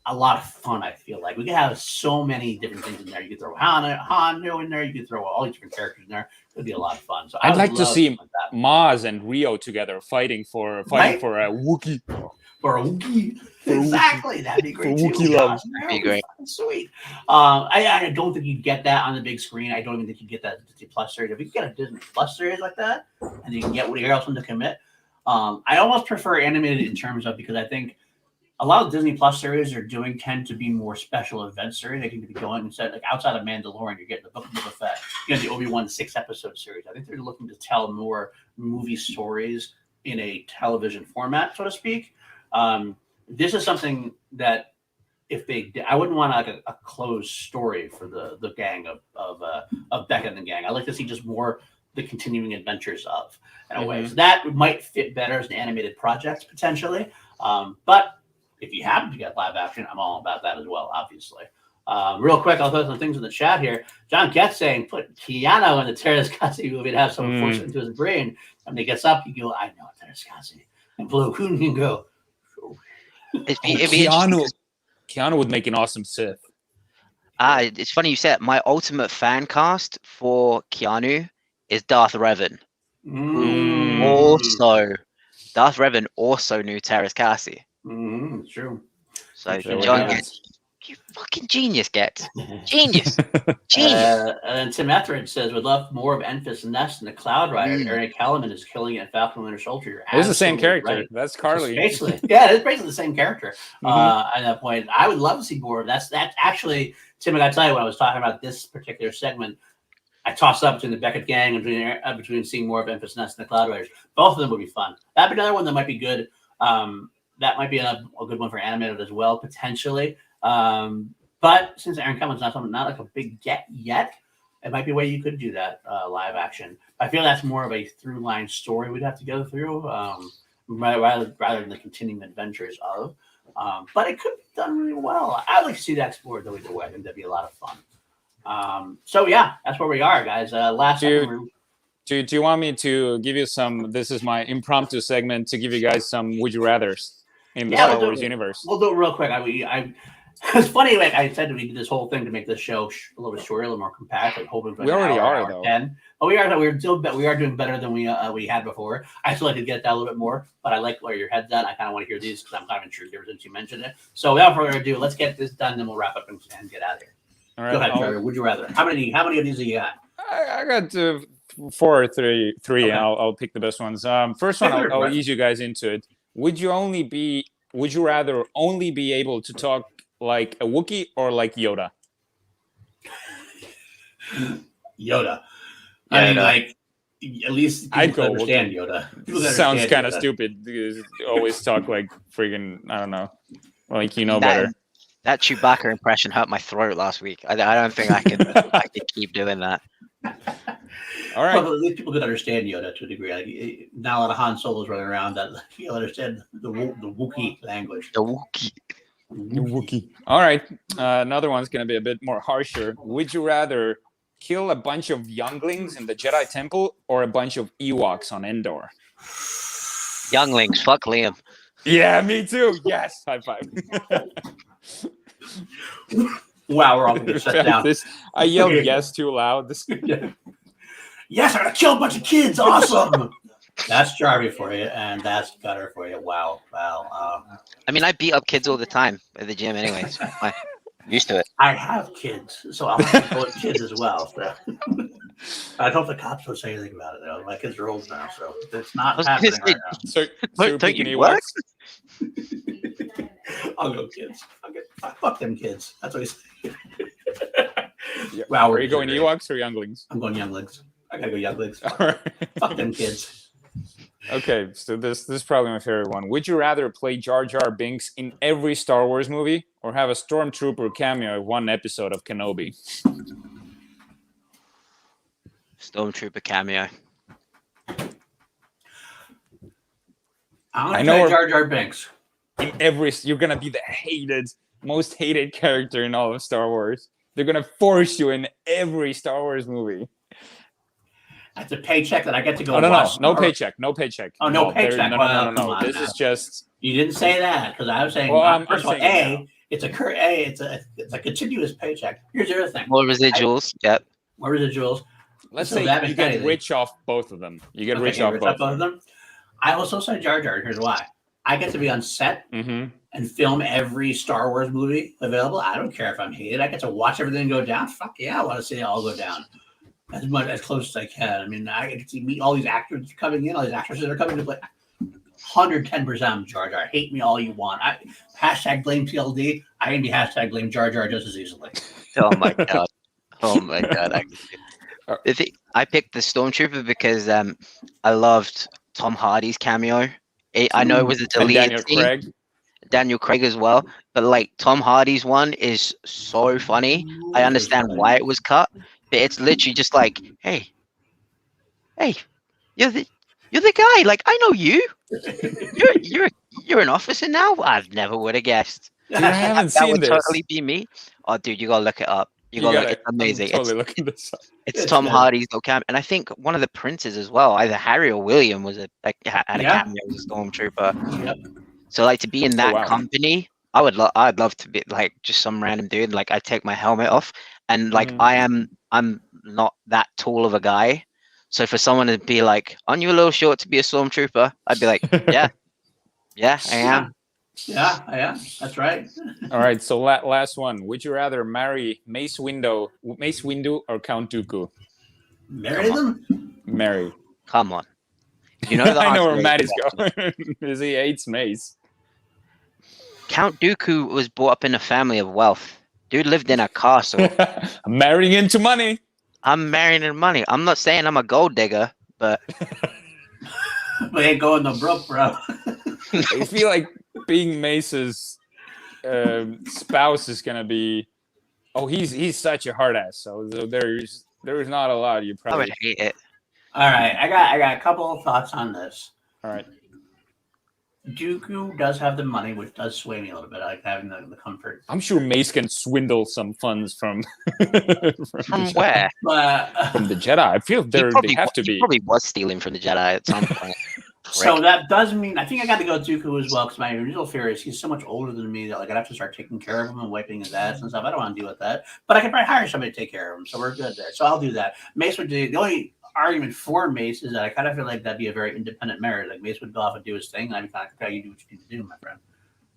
a lot of fun. I feel like we could have so many different things in there. You could throw Han in there. You could throw all these different characters in there. It'd be a lot of fun. So I'd like to see Maz and Rio together fighting for a Wookiee. For a Wookiee. Exactly. That'd be great. Wookiee love. That'd be great. Sweet. I don't think you'd get that on the big screen. I don't even think you'd get that Disney Plus series. If you get a Disney Plus series like that, and you can get Woody Harrelson to commit, I almost prefer animated in terms of, because I think a lot of Disney Plus series tend to be more special event series. They can be going instead, like outside of Mandalorian, you're getting the Book of Boba Fett, you get the Obi-Wan 6-episode series. I think they're looking to tell more movie stories in a television format, so to speak. This is something that if they did, I wouldn't want like a closed story for the gang of Beckett and the gang. I'd like to see just more the continuing adventures of in a way. So that might fit better as an animated project potentially. But if you happen to get live action, I'm all about that as well, obviously. Real quick, I'll throw some things in the chat here. John Getz saying, put Keanu in the Terrace Kasi movie to have someone force it into his brain. And when he gets up, you go, I know Terrace Kasi. And Blue Coon can go, It'd be Keanu would make an awesome Sith. It's funny you said my ultimate fan cast for Keanu is Darth Revan, who also Darth Revan also knew Terrace Cassie. True. So There we John have Getz, it. you fucking genius, Getz. Genius. Genius. And Tim Etheridge says, would love more of Enfys Nest and the Cloud Rider. Mm. Eric Kellerman is killing it in Falcon Winter Soldier. You're It's the same absolutely character. right. That's It's Carly. basically, yeah, it's basically the same character. Mhm. At that point, I would love to see more of that's actually, Tim, I got to tell you, when I was talking about this particular segment, I tossed up between the Beckett gang and between seeing more of Enfys Nest and the Cloud Riders. Both of them would be fun. That'd be another one that might be good. That might be a good one for animated as well, potentially. But since Aaron Cummins not like a big get yet, it might be a way you could do that live action. I feel that's more of a through line story we'd have to go through, rather than the continuing adventures of. But it could be done really well. I'd like to see that explored though either way. I think that'd be a lot of fun. So yeah, that's where we are, guys. Do you want me to give you some? This is my impromptu segment to give you guys some would you rather's in the Star Wars universe. We'll do it real quick. It's funny, like I said, we did this whole thing to make this show a little bit shorter, a little more compact. Like hoping we already are though. 10. But we are doing better than we had before. I still like to get that a little bit more, but I like where your head's at. I kind of want to hear these because I'm kind of intrigued ever since you mentioned it. So without further ado, let's get this done, then we'll wrap up and get out of here. All right. Go ahead, Trevor. Would you rather? How many of these do you got? I got 4 or 3. Okay. I'll pick the best ones. First one, I'll ease you guys into it. Would you rather only be able to talk like a Wookiee or like Yoda? Yoda. I mean, like, at least I'd people go understand Yoda. Sounds kind of stupid because you always talk like friggin', I don't know, like better. That Chewbacca impression hurt my throat last week. I don't think I could keep doing that. All right. Well, at least people could understand Yoda to a degree. Like, not a lot of Han Solos running around that you understand the Wookiee language. The Wookiee. Wookiee. All right. Another one's going to be a bit more harsher. Would you rather kill a bunch of younglings in the Jedi Temple or a bunch of Ewoks on Endor? Younglings. Fuck Liam. Yeah, me too. Yes. High five. Wow, we're all going to get shut down. I yelled yes too loud. Yes, I'm going to kill a bunch of kids. Awesome. That's Jarvie for you, and that's Gutter for you. Wow. I mean, I beat up kids all the time at the gym anyway. So I'm used to it. I have kids, so I'll have to go with kids as well. So. I hope the cops don't say anything about it, though. My kids are old now, so it's not happening right now. So Don't you work? I'll go kids. Fuck them kids. That's what he's saying. Yeah. Wow, are you going Ewoks or younglings? I'm going younglings. I gotta go younglings. All right. Fuck them kids. Okay, so this is probably my favorite one. Would you rather play Jar Jar Binks in every Star Wars movie or have a Stormtrooper cameo in one episode of Kenobi? Stormtrooper cameo. I know Jar Jar Binks. You're gonna be the most hated character in all of Star Wars. They're gonna force you in every Star Wars movie. That's a paycheck that I get to go. No paycheck. No paycheck. Oh, no paycheck. No. This is just. You didn't say that because I was saying. Well, first of all, it's a continuous paycheck. Here's the other thing. More residuals. Yep. More residuals. Let's say you get rich off both of them. You get rich off both of them. I also say Jar Jar. Here's why. I get to be on set and film every Star Wars movie available. I don't care if I'm hated. I get to watch everything go down. Fuck yeah, I want to see it all go down as close as I can. I mean, I get to meet all these actors coming in, all these actresses that are coming to play. 110% Jar Jar. Hate me all you want. Hashtag blame TLD. I can be hashtag blame Jar Jar just as easily. Oh my god. I picked the Stormtrooper because I loved Tom Hardy's cameo. I know it was a deleted scene. Daniel Craig as well, but like Tom Hardy's one is so funny. I understand why it was cut, but it's literally just like, hey, you're the guy. Like I know you. You're an officer now. I never would have guessed. Dude, I haven't seen would this. Totally be me. Oh, dude, you gotta look it up. You gotta look. It's amazing. I'm totally looking this up. It's Tom Hardy's little cameo, and I think one of the princes as well, either Harry or William, was had a cameo as a Stormtrooper. Yep. So like to be in that company, I'd love to be like just some random dude. Like I take my helmet off, and like I'm not that tall of a guy. So for someone to be like, "Aren't you a little short to be a stormtrooper?" I'd be like, "Yeah, yeah, I am." Yeah, that's right. All right, so last one. Would you rather marry Mace Windu, or Count Dooku? Marry Come on, them? Marry. come on. You know the I know answer where to Matt this is question. going. Because he hates Mace. Count Dooku was brought up in a family of wealth. Dude lived in a castle. I'm marrying into money. I'm marrying in money. I'm not saying I'm a gold digger, but We ain't going no broke, bro. I feel like being Mace's spouse is gonna be. Oh, he's such a hard ass. So there's not a lot you I would probably. hate it. All right, I got a couple of thoughts on this. All right. Dooku does have the money, which does sway me a little bit. I like having the comfort. I'm sure Mace can swindle some funds from From where? But from the Jedi. I feel they have to He be. probably was stealing from the Jedi at some point. so that does mean I think I got to go Dooku as well because my original fear is he's so much older than me that like I'd have to start taking care of him and wiping his ass and stuff. I don't want to deal with that, but I can probably hire somebody to take care of him, so we're good there. So I'll do that. Mace would do the only argument for Mace is that I kind of feel like that'd be a very independent marriage. Like Mace would go off and do his thing, and I'd be kind of you do what you need to do, my friend.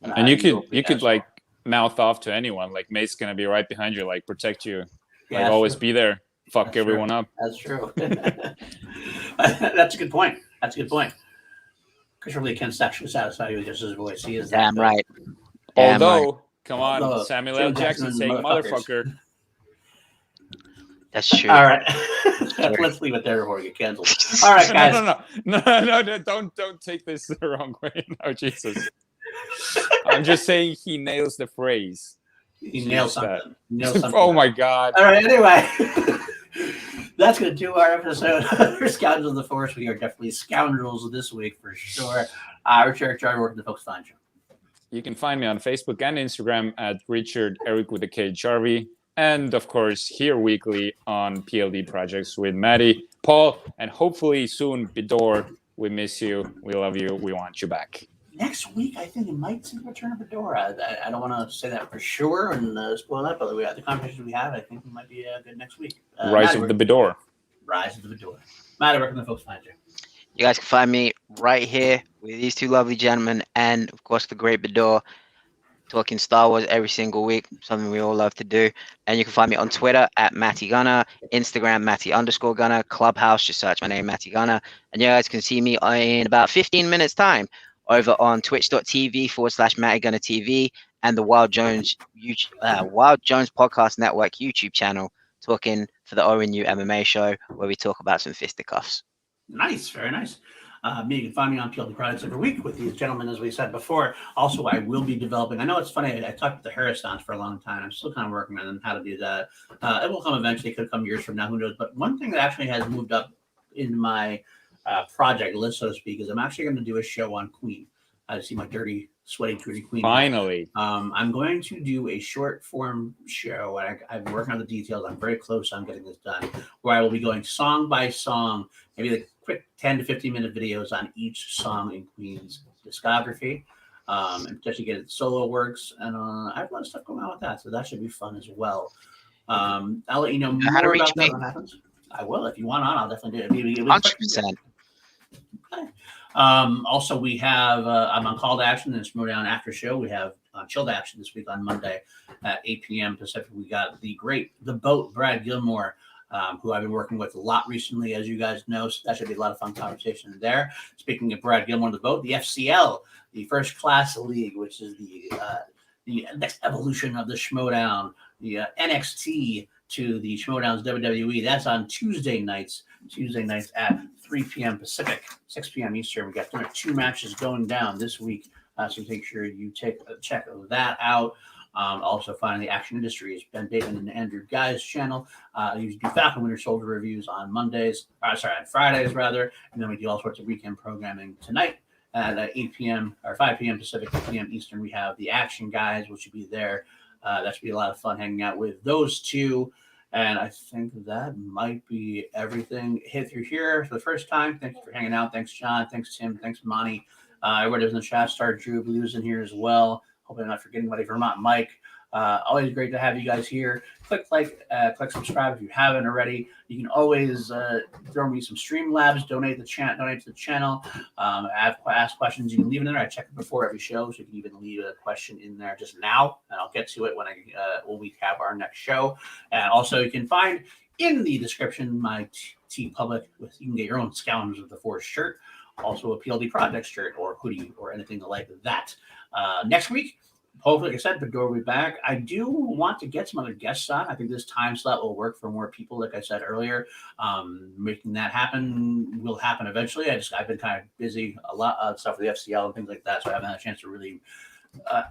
And you could like mouth off to anyone. Like Mace gonna be right behind you, like protect you, like always be there. Fuck everyone up. That's true. That's a good point. That's a good point. Christopher Lee can sexually satisfy you with just his voice. He is damn that right. Although, come on, Although, Samuel L. Jackson saying motherfucker. That's true. All right, let's leave it there before we get canceled. All right, guys. No, don't take this the wrong way. No, Jesus. I'm just saying he nails the phrase. He nails something. Oh my God. All right, anyway. That's going to do our episode of Scoundrels of the Force. We are definitely scoundrels this week for sure. Richard, where can the folks find you? You can find me on Facebook and Instagram at Richard Eric with a K Jarvie. And of course, here weekly on PLD Projects with Maddie, Paul, and hopefully soon, Bidor. We miss you. We love you. We want you back. Next week, I think it might see the return of Fedora. I don't want to say that for sure and spoil that, but the conversation we have, I think it might be good next week. Rise of the Bidor. Rise of the Fedora. Matt, where can the folks find you? You guys can find me right here with these two lovely gentlemen and, of course, the great Bidor, talking Star Wars every single week, something we all love to do. And you can find me on Twitter at Matty Gunner, Instagram Matty_Gunner, Clubhouse, just search my name, Matty Gunner. And you guys can see me in about 15 minutes time over on twitch.tv/Matty Gunner TV and the Wild Jones Podcast Network YouTube channel, talking for the ONU MMA show, where we talk about some fisticuffs. Nice, very nice. You can find me on PLD Products every week with these gentlemen, as we said before. Also, I will be developing. I know it's funny. I talked with the Harrisons for a long time. I'm still kind of working on how to do that. It will come eventually. It could come years from now. Who knows? But one thing that actually has moved up in my project list, so to speak, is I'm actually going to do a show on Queen. I see my dirty, sweaty Queen. Finally. I'm going to do a short form show. I'm working on the details. I'm very close on getting this done, where I will be going song by song, maybe the quick 10 to 15 minute videos on each song in Queen's discography, and potentially get it solo works. And I have a lot of stuff going on with that, so that should be fun as well. I'll let you know more about that when it happens. I will. If you want on, I'll definitely do it. 100%. Okay. Also, we have I'm on Call to Action and Schmodown After Show. We have Chilled Action this week on Monday at 8 p.m. Pacific. We got the boat, Brad Gilmore, who I've been working with a lot recently, as you guys know. So that should be a lot of fun conversation there. Speaking of Brad Gilmore, the boat, the FCL, the First Class League, which is the next evolution of the Schmodown, the NXT to the Schmodown's WWE. That's on Tuesday nights at 3 p.m. Pacific, 6 p.m. Eastern. We got 2 matches going down this week, so make sure you check that out. Also, finally, Action Industries, Ben David and Andrew Guy's channel. You do Falcon Winter Soldier reviews on on Fridays rather, and then we do all sorts of weekend programming tonight at 8 p.m. or 5 p.m. Pacific, 8 p.m. Eastern. We have the Action Guys, which should be there. That should be a lot of fun hanging out with those two. And I think that might be everything. If you're here for the first time, thank you for hanging out. Thanks, John. Thanks, Tim. Thanks, Monty. Everybody was in the chat. Star Drew Blues in here as well. Hopefully, I'm not forgetting anybody. Vermont Mike. Always great to have you guys here. Click click subscribe if you haven't already. You can always throw me some Streamlabs, donate to the channel, ask questions. You can leave it in there. I check it before every show, so you can even leave a question in there just now, and I'll get to it when we have our next show. And also, you can find in the description my TeePublic. You can get your own Scoundrels of the Force shirt, also a PLD Project shirt or hoodie or anything like that. Next week. Hopefully, like I said, Bador will be back. I do want to get some other guests on. I think this time slot will work for more people. Like I said earlier, making that happen will happen eventually. I've been kind of busy, a lot of stuff with the FCL and things like that, so I haven't had a chance to really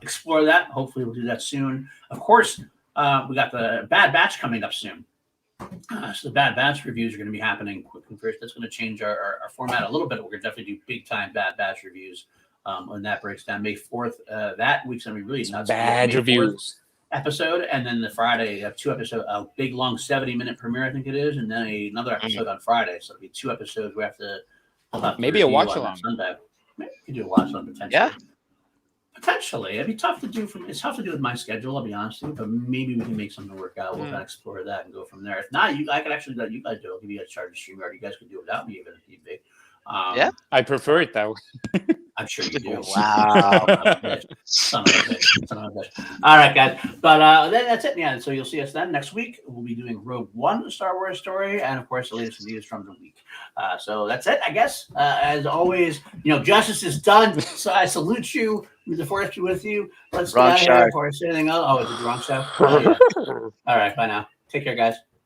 explore that. Hopefully, we'll do that soon. Of course, we got the Bad Batch coming up soon. So the Bad Batch reviews are going to be happening quick and first. That's going to change our format a little bit. We're going to definitely do big time Bad Batch reviews. When that breaks down May 4th, that week's gonna be really nuts. Bad reviews episode, and then the Friday have 2 episodes, a big long 70-minute premiere, I think it is, and then another episode on Friday. So it'll be 2 episodes. We have to maybe a watch along. Sunday. Maybe we can do a watch along potentially. Yeah. Potentially, it'd be tough to do. It's tough to do with my schedule. I'll be honest with you, but maybe we can make something work out. We'll kind of explore that and go from there. If not, I could actually let you guys do it. I'll give you a charge to stream, or you guys could do it without me even if need be. Yeah, I prefer it that way. I'm sure you do. Wow. Son of a bitch. All right, guys. But that's it. Yeah. So you'll see us then next week. We'll be doing Rogue One, the Star Wars story, and of course the latest news from the week. So that's it, I guess. As always, justice is done. So I salute you. May the Force be with you. Let's get out of here before I say anything else. Oh, is it the wrong show? Oh, yeah. All right. Bye now. Take care, guys.